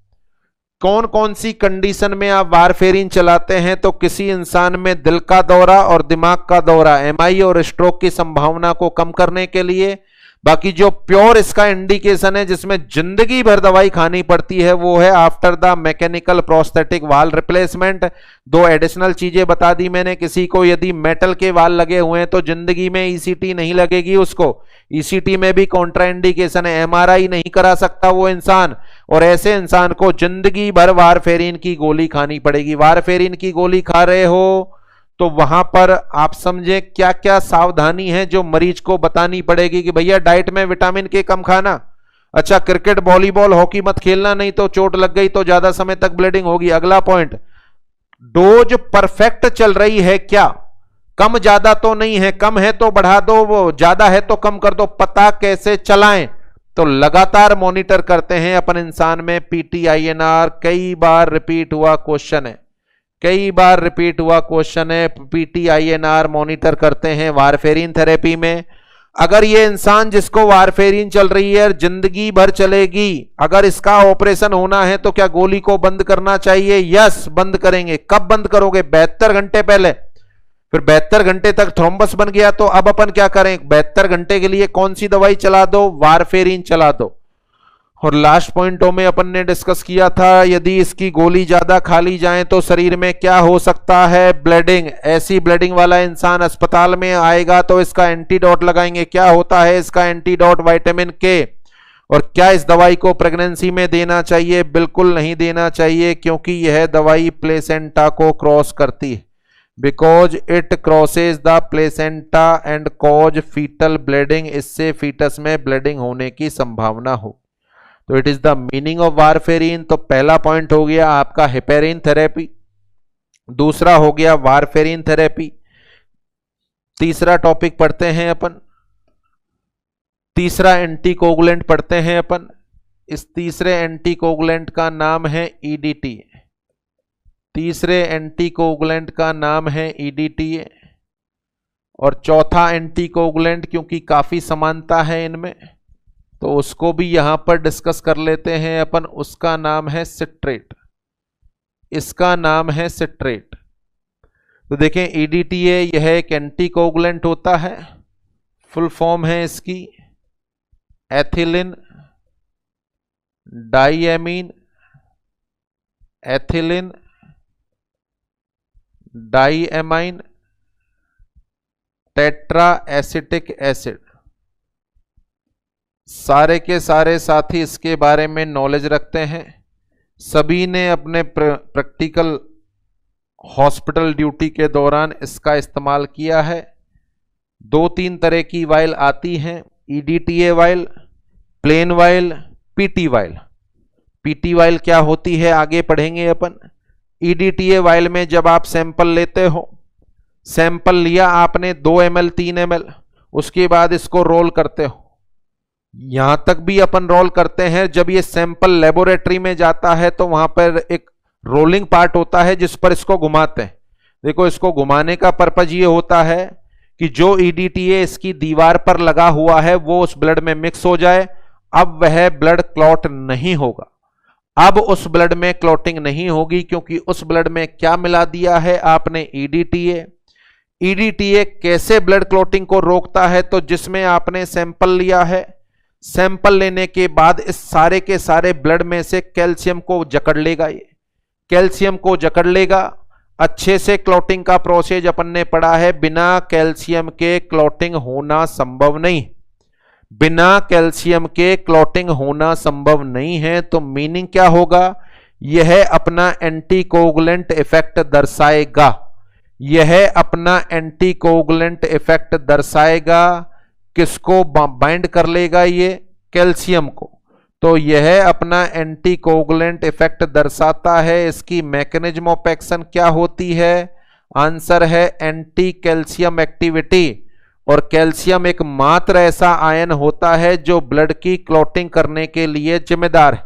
कौन कौन सी कंडीशन में आप वारफेरिन चलाते हैं, तो किसी इंसान में दिल का दौरा और दिमाग का दौरा, एमआई और स्ट्रोक की संभावना को कम करने के लिए। बाकी जो प्योर इसका इंडिकेशन है जिसमें जिंदगी भर दवाई खानी पड़ती है वो है आफ्टर द मैकेनिकल प्रोस्थेटिक वाल रिप्लेसमेंट। 2 एडिशनल चीजें बता दी मैंने। किसी को यदि मेटल के वाल लगे हुए हैं तो जिंदगी में ईसीटी नहीं लगेगी उसको, ईसीटी में भी कॉन्ट्राइंडिकेशन है, एमआरआई नहीं करा सकता वो इंसान, और ऐसे इंसान को जिंदगी भर वारफेरिन की गोली खानी पड़ेगी। वारफेरिन की गोली खा रहे हो तो वहां पर आप समझे क्या क्या सावधानी है जो मरीज को बतानी पड़ेगी कि भैया डाइट में विटामिन के कम खाना। अच्छा, क्रिकेट वॉलीबॉल हॉकी मत खेलना, नहीं तो चोट लग गई तो ज्यादा समय तक ब्लीडिंग होगी। अगला पॉइंट, डोज परफेक्ट चल रही है क्या, कम ज्यादा तो नहीं है, कम है तो बढ़ा दो, वो ज्यादा है तो कम कर दो। पता कैसे चलाएं, तो लगातार मॉनिटर करते हैं अपन इंसान में पीटीआईएनआर। कई बार रिपीट हुआ क्वेश्चन है, कई बार रिपीट हुआ क्वेश्चन है, पीटीआईएनआर मॉनिटर करते हैं वारफेरिन थेरेपी में। अगर ये इंसान जिसको वारफेरिन चल रही है जिंदगी भर चलेगी, अगर इसका ऑपरेशन होना है तो क्या गोली को बंद करना चाहिए? यस, बंद करेंगे। कब बंद करोगे? 72 घंटे पहले। फिर 72 घंटे तक थ्रोम्बस बन गया तो अब अपन क्या करें? 72 घंटे के लिए कौन सी दवाई चला दो? वारफेरिन चला दो। और लास्ट पॉइंटों में अपन ने डिस्कस किया था यदि इसकी गोली ज्यादा खा ली जाए तो शरीर में क्या हो सकता है? ब्लीडिंग। ऐसी ब्लीडिंग वाला इंसान अस्पताल में आएगा तो इसका एंटीडोट लगाएंगे। क्या होता है इसका एंटीडोट? विटामिन के। और क्या इस दवाई को प्रेगनेंसी में देना चाहिए? बिल्कुल नहीं देना चाहिए, क्योंकि यह दवाई प्लेसेंटा को क्रॉस करती है, because it crosses the placenta and cause fetal bleeding. इससे फीटस में ब्लीडिंग होने की संभावना हो। तो it is the meaning of warfarin. तो पहला पॉइंट हो गया आपका हेपेरिन थेरेपी, दूसरा हो गया वारफेरिन थेरेपी। तीसरा टॉपिक पढ़ते हैं अपन, तीसरा एंटीकोगुलेंट पढ़ते हैं अपन। इस तीसरे एंटीकोगुलेंट का नाम है ईडीटी। तीसरे एंटीकोगुलेंट का नाम है ईडीटी। और चौथा एंटीकोगुलेंट, क्योंकि काफी समानता है इनमें तो उसको भी यहां पर डिस्कस कर लेते हैं अपन। उसका नाम है सिट्रेट। इसका नाम है सिट्रेट। तो देखें EDTA यह एक एंटीकोगुलेंट होता है, फुल फॉर्म है इसकी ethylene diamine ethylene diamine tetra acetic acid. सारे के सारे साथी इसके बारे में नॉलेज रखते हैं, सभी ने अपने प्रैक्टिकल हॉस्पिटल ड्यूटी के दौरान इसका इस्तेमाल किया है। 2-3 तरह की वाइल आती हैं, EDTA vial, plain vial, PT vial. PT vial क्या होती है आगे पढ़ेंगे अपन। EDTA वाइल में जब आप सैंपल लेते हो, सैंपल लिया आपने 2 ml 3 ml, उसके बाद इसको रोल करते हो। यहां तक भी अपन रोल करते हैं, जब ये सैंपल लेबोरेटरी में जाता है तो वहां पर एक रोलिंग पार्ट होता है जिस पर इसको घुमाते हैं। देखो इसको घुमाने का पर्पज ये होता है कि जो EDTA इसकी दीवार पर लगा हुआ है वो उस ब्लड में मिक्स हो जाए। अब वह ब्लड क्लॉट नहीं होगा, अब उस ब्लड में क्लॉटिंग नहीं होगी, क्योंकि उस ब्लड में क्या मिला दिया है आपने, EDTA। EDTA कैसे ब्लड क्लॉटिंग को रोकता है, तो जिसमें आपने सैंपल लिया है, सैंपल लेने के बाद इस सारे के सारे ब्लड में से कैल्शियम को जकड़ लेगा, ये कैल्शियम को जकड़ लेगा। अच्छे से क्लॉटिंग का प्रोसेस अपन ने पढ़ा है, बिना कैल्शियम के क्लॉटिंग होना संभव नहीं, बिना कैल्शियम के क्लॉटिंग होना संभव नहीं है। तो मीनिंग क्या होगा, यह अपना एंटीकोगुलेंट इफेक्ट दर्शाएगा, यह अपना एंटीकोगुलेंट इफेक्ट दर्शाएगा। किसको बाइंड कर लेगा, ये कैल्शियम को। तो यह अपना एंटीकोगुलेंट इफेक्ट दर्शाता है। इसकी मैकेनिज्म ऑफ एक्शन क्या होती है, आंसर है एंटी कैल्शियम एक्टिविटी। और कैल्शियम एक मात्र ऐसा आयन होता है जो ब्लड की क्लॉटिंग करने के लिए जिम्मेदार है।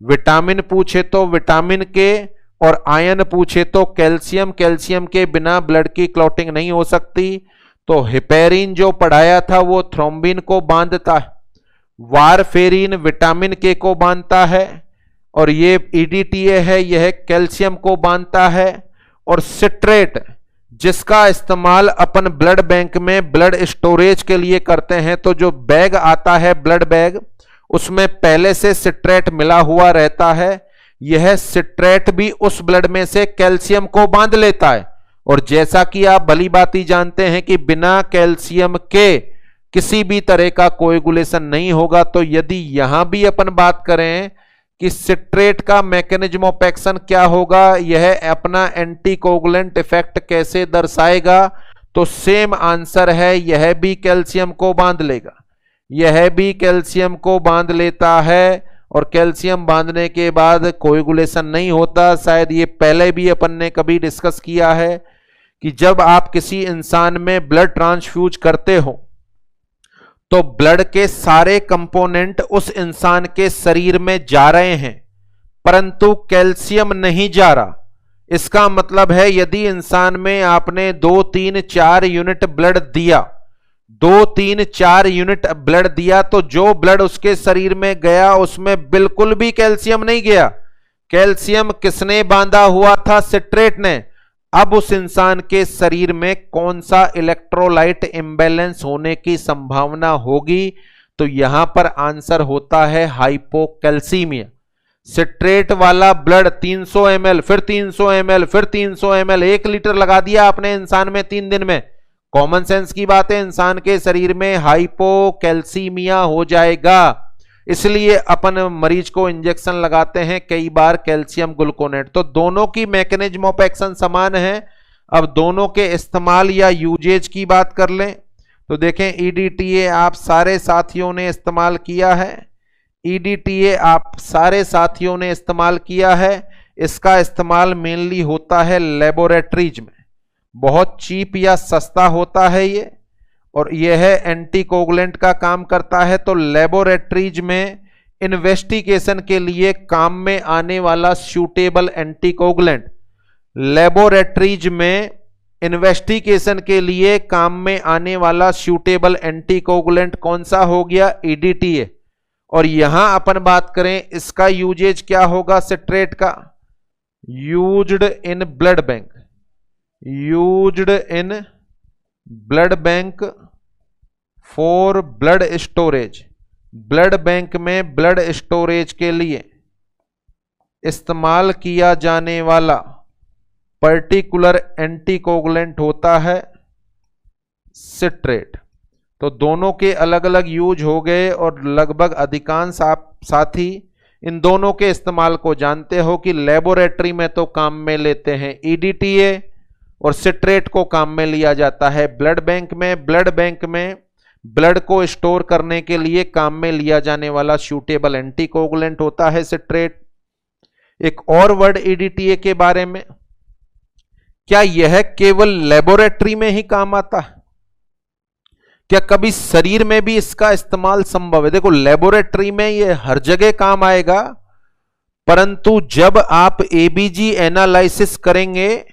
विटामिन पूछे तो विटामिन के, और आयन पूछे तो कैल्शियम। कैल्शियम के बिना ब्लड की क्लॉटिंग नहीं हो सकती। तो हेपेरिन जो पढ़ाया था वो थ्रोम्बिन को बांधता है, वारफेरिन विटामिन के को बांधता है, और ये EDTA है यह कैल्शियम को बांधता है। और सिट्रेट जिसका इस्तेमाल अपन ब्लड बैंक में ब्लड स्टोरेज के लिए करते हैं, तो जो बैग आता है ब्लड बैग, उसमें पहले से सिट्रेट मिला हुआ रहता है। यह सिट्रेट भी उस ब्लड में से कैल्शियम को बांध लेता है। और जैसा कि आप भली बात जानते हैं कि बिना कैल्शियम के किसी भी तरह का कोएगुलेशन नहीं होगा। तो यदि यहां भी अपन बात करें कि सिट्रेट का मैकेनिज्म ऑफ एक्शन क्या होगा, यह अपना एंटीकोगुलेंट इफेक्ट कैसे दर्शाएगा, तो सेम आंसर है, यह भी कैल्शियम को बांध लेगा, यह भी कैल्शियम को बांध लेता है। और कैल्शियम बांधने के बाद कोएगुलेशन नहीं होता। शायद ये पहले भी अपन ने कभी डिस्कस किया है कि जब आप किसी इंसान में ब्लड ट्रांसफ्यूज करते हो तो ब्लड के सारे कंपोनेंट उस इंसान के शरीर में जा रहे हैं, परंतु कैल्शियम नहीं जा रहा। इसका मतलब है यदि इंसान में आपने 2, 3, 4 यूनिट ब्लड दिया, 2, 3, 4 यूनिट ब्लड दिया, तो जो ब्लड उसके शरीर में गया उसमें बिल्कुल भी कैल्शियम नहीं गया। कैल्शियम किसने बांधा हुआ था, सिट्रेट ने। अब उस इंसान के शरीर में कौन सा इलेक्ट्रोलाइट इंबैलेंस होने की संभावना होगी, तो यहां पर आंसर होता है हाइपोकैल्सीमिया। सिट्रेट वाला ब्लड 300 ml, फिर 300 ml, फिर 300 ml, 1 लीटर लगा दिया आपने इंसान में 3 दिन में। कॉमन सेंस की बात है, इंसान के शरीर में हाइपोकैल्सीमिया हो जाएगा। इसलिए अपन मरीज को इंजेक्शन लगाते हैं कई बार कैल्शियम ग्लूकोनेट। तो दोनों की मैकेनिज्म ऑफ एक्शन समान है। अब दोनों के इस्तेमाल या यूजेज की बात कर लें तो देखें, EDTA आप सारे साथियों ने इस्तेमाल किया है, EDTA आप सारे साथियों ने इस्तेमाल किया है। इसका इस्तेमाल मेनली होता है लेबोरेटरीज में, बहुत चीप या सस्ता होता है ये, और यह एंटीकोगुलेंट का काम करता है। तो लेबोरेटरीज में इन्वेस्टिगेशन के लिए काम में आने वाला सूटेबल एंटीकोगुलेंट, लेबोरेटरीज में इन्वेस्टिगेशन के लिए काम में आने वाला सूटेबल एंटीकोगुलेंट कौन सा हो गया, EDTA। और यहां अपन बात करें इसका यूजेज क्या होगा, सिट्रेट का, used in blood bank, used in blood bank for blood storage, blood bank में ब्लड स्टोरेज के लिए इस्तेमाल किया जाने वाला पर्टिकुलर एंटीकोगुलेंट होता है सिट्रेट। तो दोनों के अलग अलग यूज हो गए और लगभग अधिकांश आप साथी इन दोनों के इस्तेमाल को जानते हो कि लेबोरेटरी में तो काम में लेते हैं ईडीटीए और सिट्रेट को काम में लिया जाता है ब्लड बैंक में। ब्लड बैंक में ब्लड को स्टोर करने के लिए काम में लिया जाने वाला सूटेबल एंटीकोगुलेंट होता है सिट्रेट। एक और वर्ड ईडीटीए के बारे में, क्या यह केवल लेबोरेटरी में ही काम आता है? क्या कभी शरीर में भी इसका इस्तेमाल संभव है? देखो लेबोरेटरी में यह हर जगह काम आएगा, परंतु जब आप एबीजी एनालिसिस करेंगे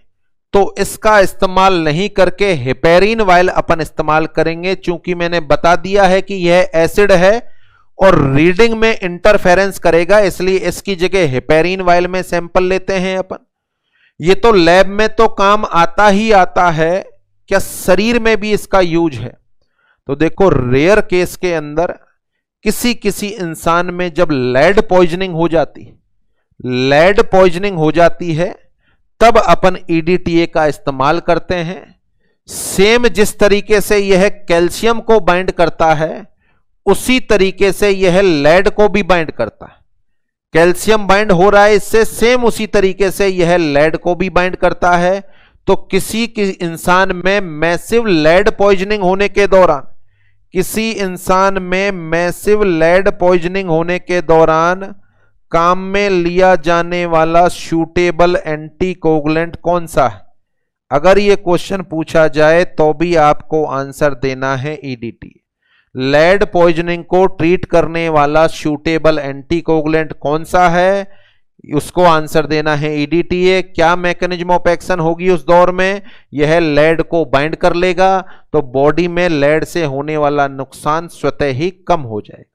तो इसका इस्तेमाल नहीं करके हेपेरिन वाइल अपन इस्तेमाल करेंगे, चूंकि मैंने बता दिया है कि यह एसिड है और रीडिंग में इंटरफेरेंस करेगा, इसलिए इसकी जगह हेपेरिन वाइल में सैंपल लेते हैं अपन। ये तो लैब में तो काम आता ही आता है, क्या शरीर में भी इसका यूज है? तो देखो रेयर केस के अंदर किसी किसी इंसान में जब लेड पॉइजनिंग हो जाती है तब अपन ईडीटीए का इस्तेमाल करते हैं। सेम जिस तरीके से यह कैल्शियम को बाइंड करता है उसी तरीके से यह लेड को भी बाइंड करता है। कैल्शियम बाइंड हो रहा है इससे, सेम उसी तरीके से यह लेड को भी बाइंड करता है। तो किसी इंसान में मैसिव लेड पॉइजनिंग होने के दौरान काम में लिया जाने वाला सूटेबल एंटीकोगुलेंट कौन सा है? अगर यह क्वेश्चन पूछा जाए तो भी आपको आंसर देना है ईडीटी। लेड पॉइजनिंग को ट्रीट करने वाला सूटेबल एंटीकोगुलेंट कौन सा है, उसको आंसर देना है ईडीटीए। क्या मैकेनिज्म ऑफ एक्शन होगी उस दौर में? यह लेड को बाइंड कर लेगा तो बॉडी में लेड से होने वाला नुकसान स्वतः ही कम हो जाएगा।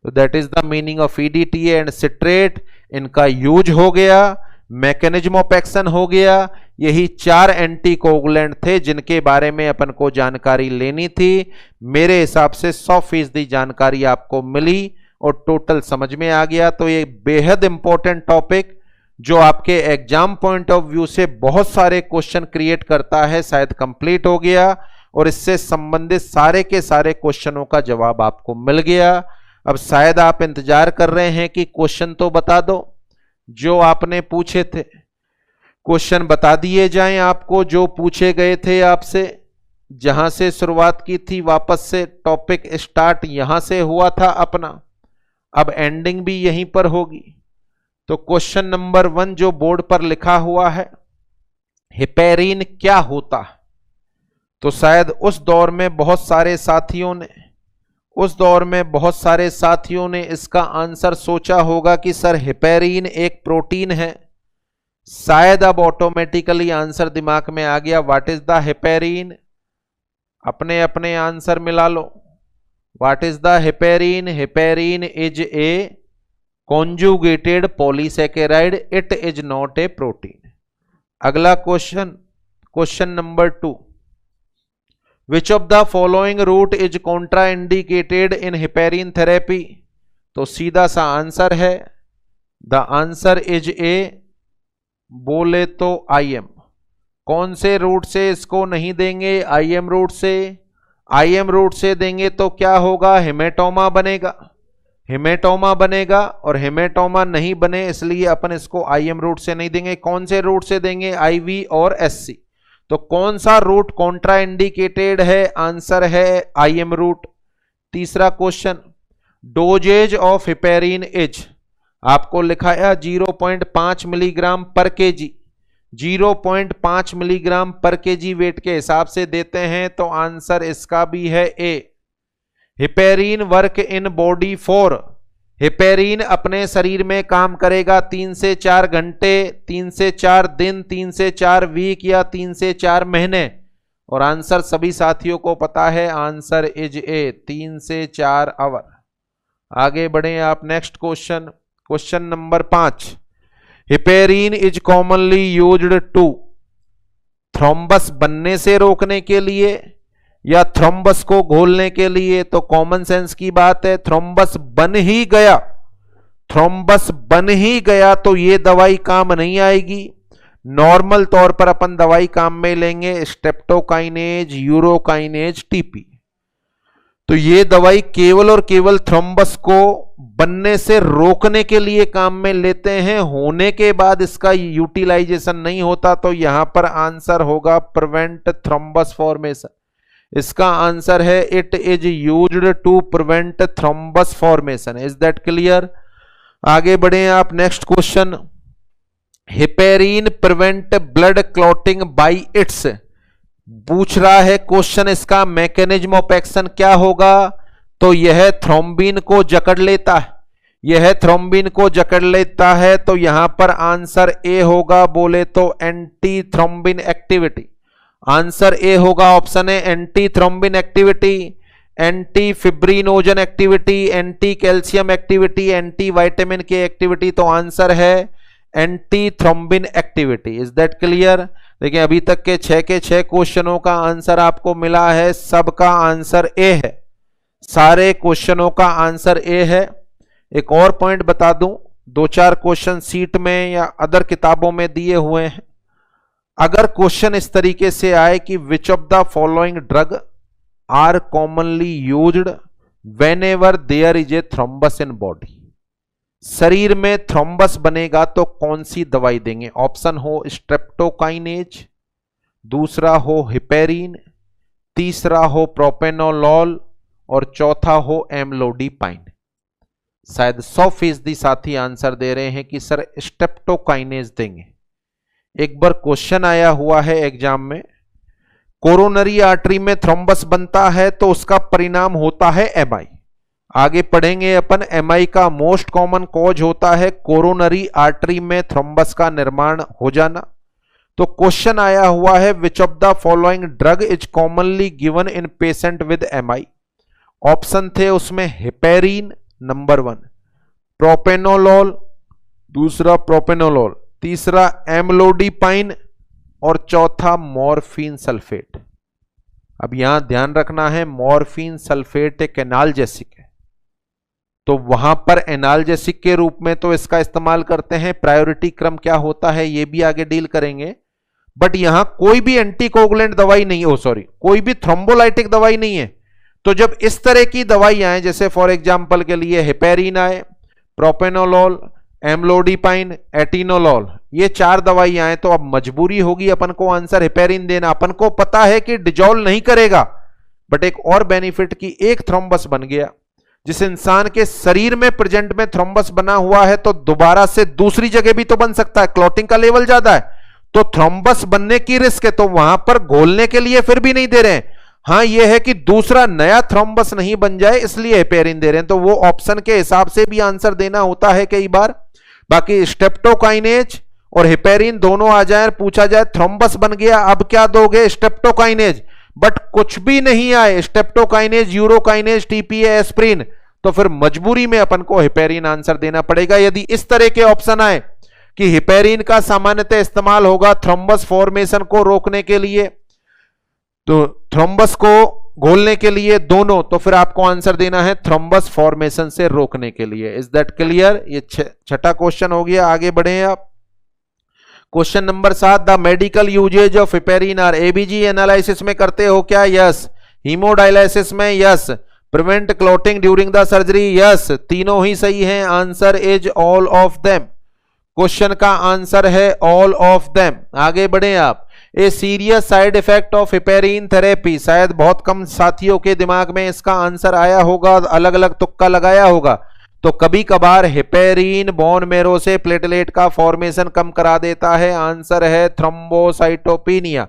तो that is the meaning of EDTA and citrate. इनका यूज हो गया, मैकेनिज्म ऑफ एक्शन हो गया। यही 4 एंटीकोगुलेंट थे जिनके बारे में अपन को जानकारी लेनी थी। मेरे हिसाब से 100% जानकारी आपको मिली और टोटल समझ में आ गया। तो ये बेहद इंपॉर्टेंट टॉपिक जो आपके एग्जाम पॉइंट ऑफ व्यू से बहुत सारे क्वेश्चन क्रिएट करता है, शायद कंप्लीट हो गया और इससे संबंधित सारे के सारे क्वेश्चनों का जवाब आपको मिल गया। अब शायद आप इंतजार कर रहे हैं कि क्वेश्चन तो बता दो जो आपने पूछे थे। क्वेश्चन बता दिए जाएं आपको जो पूछे गए थे आपसे। जहां से शुरुआत की थी वापस से टॉपिक स्टार्ट यहां से हुआ था अपना, अब एंडिंग भी यहीं पर होगी। तो क्वेश्चन नंबर 1 जो बोर्ड पर लिखा हुआ है, हेपेरिन क्या होता है? तो शायद उस दौर में बहुत सारे साथियों ने इसका आंसर सोचा होगा कि सर हेपेरिन एक प्रोटीन है। शायद अब ऑटोमेटिकली आंसर दिमाग में आ गया, व्हाट इज द हेपेरिन? अपने अपने आंसर मिला लो। What is the heparin? Heparin is a conjugated polysaccharide, it is not a protein. अगला question number 2, which of the following route is contraindicated in heparin therapy? तो सीधा सा आंसर है, द आंसर इज ए, बोले तो आईएम। कौन से रूट से इसको नहीं देंगे? आईएम रूट से। आईएम रूट से देंगे तो क्या होगा? हेमेटोमा बनेगा और हेमेटोमा नहीं बने इसलिए अपन इसको आईएम रूट से नहीं देंगे। कौन से रूट से देंगे? आईवी और एससी। तो कौन सा रूट कॉन्ट्राइंडिकेटेड है? आंसर है आईएम रूट। तीसरा question, dosages of heparin is, आपको लिखाया 0.5 milligram per kg. 0.5 milligram per kg weight के हिसाब से देते हैं तो आंसर इसका भी है A. Heparin work in body for, heparin अपने शरीर में काम करेगा 3 से 4 घंटे, 3 से 4 दिन, 3 से 4 वीक या 3 से 4 महीने। और आंसर सभी साथियों को पता है, आंसर इज ए, 3 से 4 आवर। आगे बढ़े आप next question number 5, heparin is commonly used to thrombus बनने से रोकने के लिए या थ्रोम्बस को घोलने के लिए? तो कॉमन सेंस की बात है, थ्रोम्बस बन ही गया, थ्रोम्बस बन ही गया तो ये दवाई काम नहीं आएगी। नॉर्मल तौर पर अपन दवाई काम में लेंगे स्ट्रेप्टोकाइनेज, यूरोकाइनेज, टीपी। तो ये दवाई केवल और केवल थ्रोम्बस को बनने से रोकने के लिए काम में लेते हैं, होने के बाद इसका यूटिलाइजेशन नहीं होता। तो यहां पर आंसर होगा प्रिवेंट थ्रोम्बस फॉर्मेशन। इसका आंसर है it is used to prevent thrombus formation. Is that clear? आगे बढ़े आप। Next question, heparin prevent blood clotting by its. पूछ रहा है क्वेश्चन, इसका मैकेनिज्म ऑफ एक्शन क्या होगा? तो यह थ्रोम्बिन को जकड़ लेता है, यह थ्रोम्बिन को जकड़ लेता है। तो यहां पर आंसर ए होगा, बोले तो anti thrombin activity. Answer A होगा, ऑप्शन है anti thrombin activity, anti fibrinogen activity, anti calcium activity, anti vitamin K activity. तो आंसर है anti thrombin activity. Is that clear? देखिए अभी तक के 6 क्वेश्चनों का आंसर आपको मिला है, सबका आंसर ए है, सारे क्वेश्चनों का आंसर ए है। एक और पॉइंट बता दूं, 2-4 क्वेश्चन सीट में या अदर किताबों में दिए हुए हैं। अगर क्वेश्चन इस तरीके से आए कि which of the following drug are commonly used whenever there is a thrombus in body, शरीर में थ्रोम्बस बनेगा तो कौन सी दवाई देंगे? ऑप्शन हो स्ट्रेप्टोकाइनेज, दूसरा हो हिपेरिन, तीसरा हो प्रोपेनोलॉल और चौथा हो एम्लोडिपाइन। शायद 100% साथी आंसर दे रहे हैं कि सर स्ट्रेप्टोकाइनेज देंगे। एक बार क्वेश्चन आया हुआ है एग्जाम में, कोरोनरी आर्टरी में थ्रोम्बस बनता है तो उसका परिणाम होता है एमआई। आगे पढ़ेंगे अपन, एमआई का मोस्ट कॉमन कॉज होता है कोरोनरी आर्टरी में थ्रोम्बस का निर्माण हो जाना। तो क्वेश्चन आया हुआ है विच of the following drug is commonly given in patient with MI. Option थे उसमें हिपेरिन नंबर 1, प्रोपेनोलॉल दूसरा, प्रोपेनोलॉल तीसरा, एम्लोडिपाइन और चौथा मॉर्फिन सल्फेट। अब यहां ध्यान रखना है, मॉर्फिन सल्फेट एक एनाल्जेसिक है, तो वहां पर एनाल्जेसिक के रूप में तो इसका इस्तेमाल करते हैं। प्रायोरिटी क्रम क्या होता है ये भी आगे डील करेंगे। बट यहां कोई भी एंटीकोगुलेंट दवाई नहीं है, कोई भी थ्रोम्बोलाइटिक दवाई नहीं है। तो जब इस तरह की दवाई आए, जैसे फॉर एग्जांपल के लिए हिपेरिन आए, प्रोपेनोलॉल, एम्लोडिपाइन, एटिनोलॉल, ये 4 दवाई आए, तो अब मजबूरी होगी अपन को आंसर हिपेरिन देना। अपन को पता है कि डिजोल्व नहीं करेगा, बट एक और बेनिफिट की एक थ्रोम्बस बन गया। जिस इंसान के शरीर में प्रेजेंट में थ्रोम्बस बना हुआ है तो दोबारा से दूसरी जगह भी तो बन सकता है, क्लॉटिंग का लेवल ज्यादा है तो थ्रोम्बस बनने की रिस्क है, तो वहां पर घोलने के लिए फिर भी नहीं दे रहे हैं। हां यह है कि दूसरा नया थ्रोम्बस नहीं बन जाए इसलिए हिपेरिन दे रहे हैं। तो वो ऑप्शन के हिसाब से भी आंसर देना होता है कई बार। बाकी स्ट्रेप्टोकाइनेज और हिपेरिन दोनों आ जाए, पूछा जाए थ्रोम्बस बन गया अब क्या दोगे? स्ट्रेप्टोकाइनेज। बट कुछ भी नहीं आए, स्ट्रेप्टोकाइनेज, यूरोकाइनेज, टीपीए, एस्प्रिन, तो फिर मजबूरी में अपन को हिपेरिन आंसर देना पड़ेगा। यदि इस तरह के ऑप्शन आए कि हिपेरिन का सामान्यतः इस्तेमाल होगा थ्रोम्बस फॉर्मेशन को रोकने के लिए, तो थ्रोम्बस को घोलने के लिए दोनों, तो फिर आपको आंसर देना है थ्रोम्बस फॉर्मेशन से रोकने के लिए। Is that clear? ये 6ठा क्वेश्चन हो गया। आगे बढ़े आप। Question number 7, the medical usages of heparin are, ABG analysis में करते हो क्या? यस। हीमोडायलिसिस में? Yes. Prevent clotting during the surgery? Yes. तीनों ही सही हैं, answer is all of them. Question का आंसर है ऑल ऑफ देम। आगे बढ़े आप। A serious side effect of heparin therapy, शायद बहुत कम साथियों के दिमाग में इसका आंसर आया होगा, अलग अलग तुक्का लगाया होगा। तो कभी कभार हिपेरिन बोन मेरो से प्लेटलेट का फॉर्मेशन कम करा देता है, आंसर है थ्रोम्बोसाइटोपिनिया।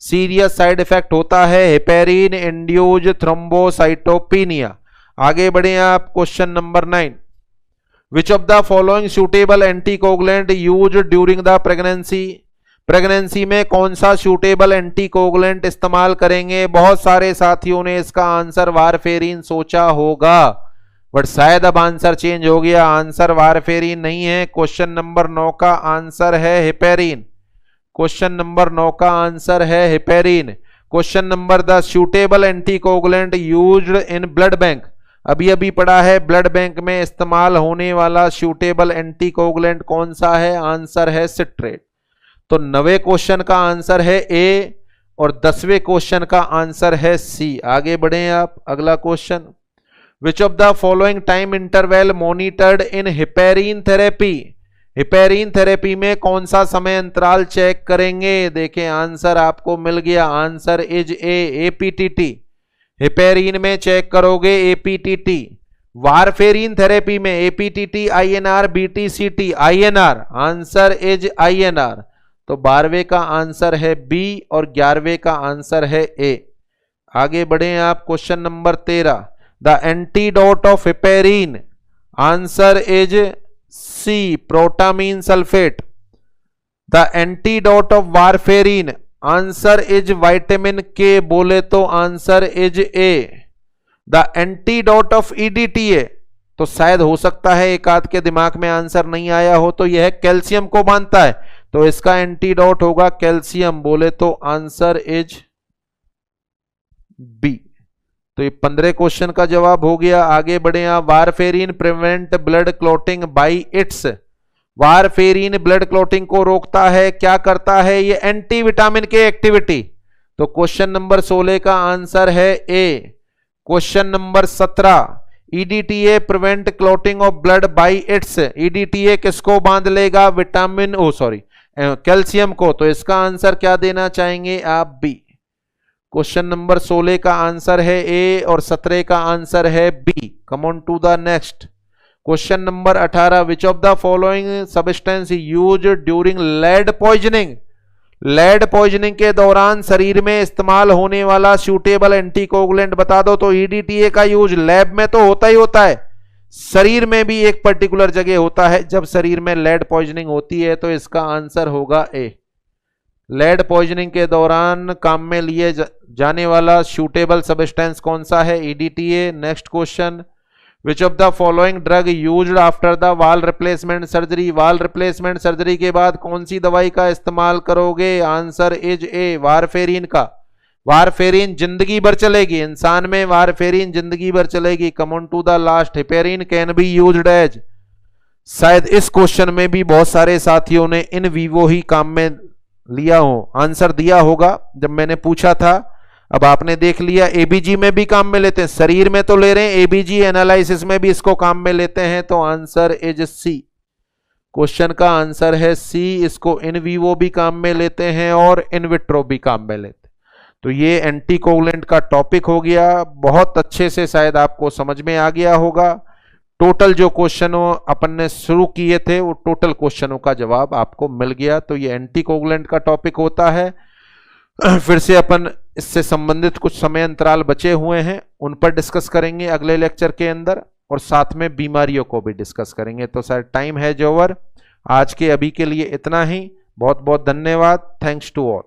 सीरियस साइड इफेक्ट होता है हिपेरिन इंड्यूज थ्रोम्बोसाइटोपिनिया। आगे बढ़े आप। Question number 9, which of the following suitable anticoagulant used during the pregnancy, pregnancy में कौन सा सूटेबल एंटीकोगुलेंट इस्तेमाल करेंगे? बहुत सारे साथियों ने इसका आंसर वारफेरिन सोचा होगा, बट शायद अब आंसर चेंज हो गया, आंसर वारफेरिन नहीं है। क्वेश्चन नंबर 9 का आंसर है हिपेरिन। क्वेश्चन नंबर 9 का आंसर है heparin. Question number 10, suitable anticoagulant used in blood bank. अभी अभी पढ़ा है, ब्लड बैंक में इस्तेमाल होने वाला सूटेबल एंटीकोगुलेंट कौन सा है? आंसर है सिट्रेट। तो 9वें क्वेश्चन का आंसर है ए और 10वें क्वेश्चन का आंसर है सी। आगे बढ़े आप। अगला question, which of the following time interval monitored in heparin therapy. Heparin therapy में कौन सा समय अंतराल चेक करेंगे? देखें आंसर आपको मिल गया, answer is A, APTT. Heparin में चेक करोगे एपीटीटी। वारफेरिन थेरेपी में APTT, INR, BTCT, INR. Answer is INR. तो 12वें का आंसर है बी और 11वें का आंसर है ए। आगे बढ़े आप। Question number 13, the antidote of heparin. Answer is C, protamine sulphate. The antidote of warfarin. Answer is vitamin K. बोले तो answer is A. The antidote of EDTA, तो शायद हो सकता है एक आध के दिमाग में आंसर नहीं आया हो, तो यह कैल्शियम को बांधता है, तो इसका एंटीडोट होगा कैल्शियम। बोले तो आंसर इज बी। तो ये 15 क्वेश्चन का जवाब हो गया। आगे बढ़े आप। Warfarin prevent blood clotting by its. Warfarin blood clotting को रोकता है, क्या करता है? ये एंटी विटामिन के एक्टिविटी। तो क्वेश्चन नंबर 16 का आंसर है A. Question number 17, EDTA prevent clotting of blood by its. EDTA किसको बांध लेगा? विटामिन कैल्शियम को। तो इसका आंसर क्या देना चाहेंगे आप? बी। क्वेश्चन नंबर 16 का आंसर है ए और 17 का आंसर है B. Come on to the next. Question number 18, which of the following substance used during lead poisoning. Lead poisoning के दौरान शरीर में इस्तेमाल होने वाला सूटेबल एंटीकोगुलेंट बता दो। तो ईडीटीए का यूज लैब में तो होता ही होता है, शरीर में भी एक पर्टिकुलर जगह होता है जब शरीर में लेड पॉइजनिंग होती है। तो इसका आंसर होगा ए। लेड पॉइजनिंग के दौरान काम में लिए जाने वाला सूटेबल सब्सटेंस कौन सा है? EDTA. Next question, which of the following drug used after the valve replacement surgery. Valve replacement surgery के बाद कौन सी दवाई का इस्तेमाल करोगे? आंसर इज ए, वारफेरिन का। वारफेरिन जिंदगी भर चलेगी, इंसान में वारफेरिन जिंदगी भर चलेगी। Come on to the last, heparin can be used as. शायद इस क्वेश्चन में भी बहुत सारे साथियों ने इन वीवो ही काम में लिया हो, आंसर दिया होगा जब मैंने पूछा था। अब आपने देख लिया, एबीजी में भी काम में लेते हैं, शरीर में तो ले रहे हैं, एबीजी एनालिसिस में भी इसको काम में लेते हैं। तो आंसर इज सी। क्वेश्चन का आंसर है सी। इसको इन वीवो भी काम में लेते हैं और इन विट्रो भी काम में लेते हैं। तो ये एंटीकोगुलेंट का टॉपिक हो गया। बहुत अच्छे से शायद आपको समझ में आ गया होगा। टोटल जो क्वेश्चनों अपन ने शुरू किए थे वो टोटल क्वेश्चनों का जवाब आपको मिल गया। तो ये एंटीकोगुलेंट का टॉपिक होता है। फिर से अपन इससे संबंधित कुछ समय अंतराल बचे हुए हैं, उन पर डिस्कस करेंगे अगले लेक्चर के अंदर, और साथ में बीमारियों को भी डिस्कस करेंगे। तो शायद टाइम है जोवर। आज के अभी के लिए इतना ही। बहुत बहुत धन्यवाद। Thanks to all.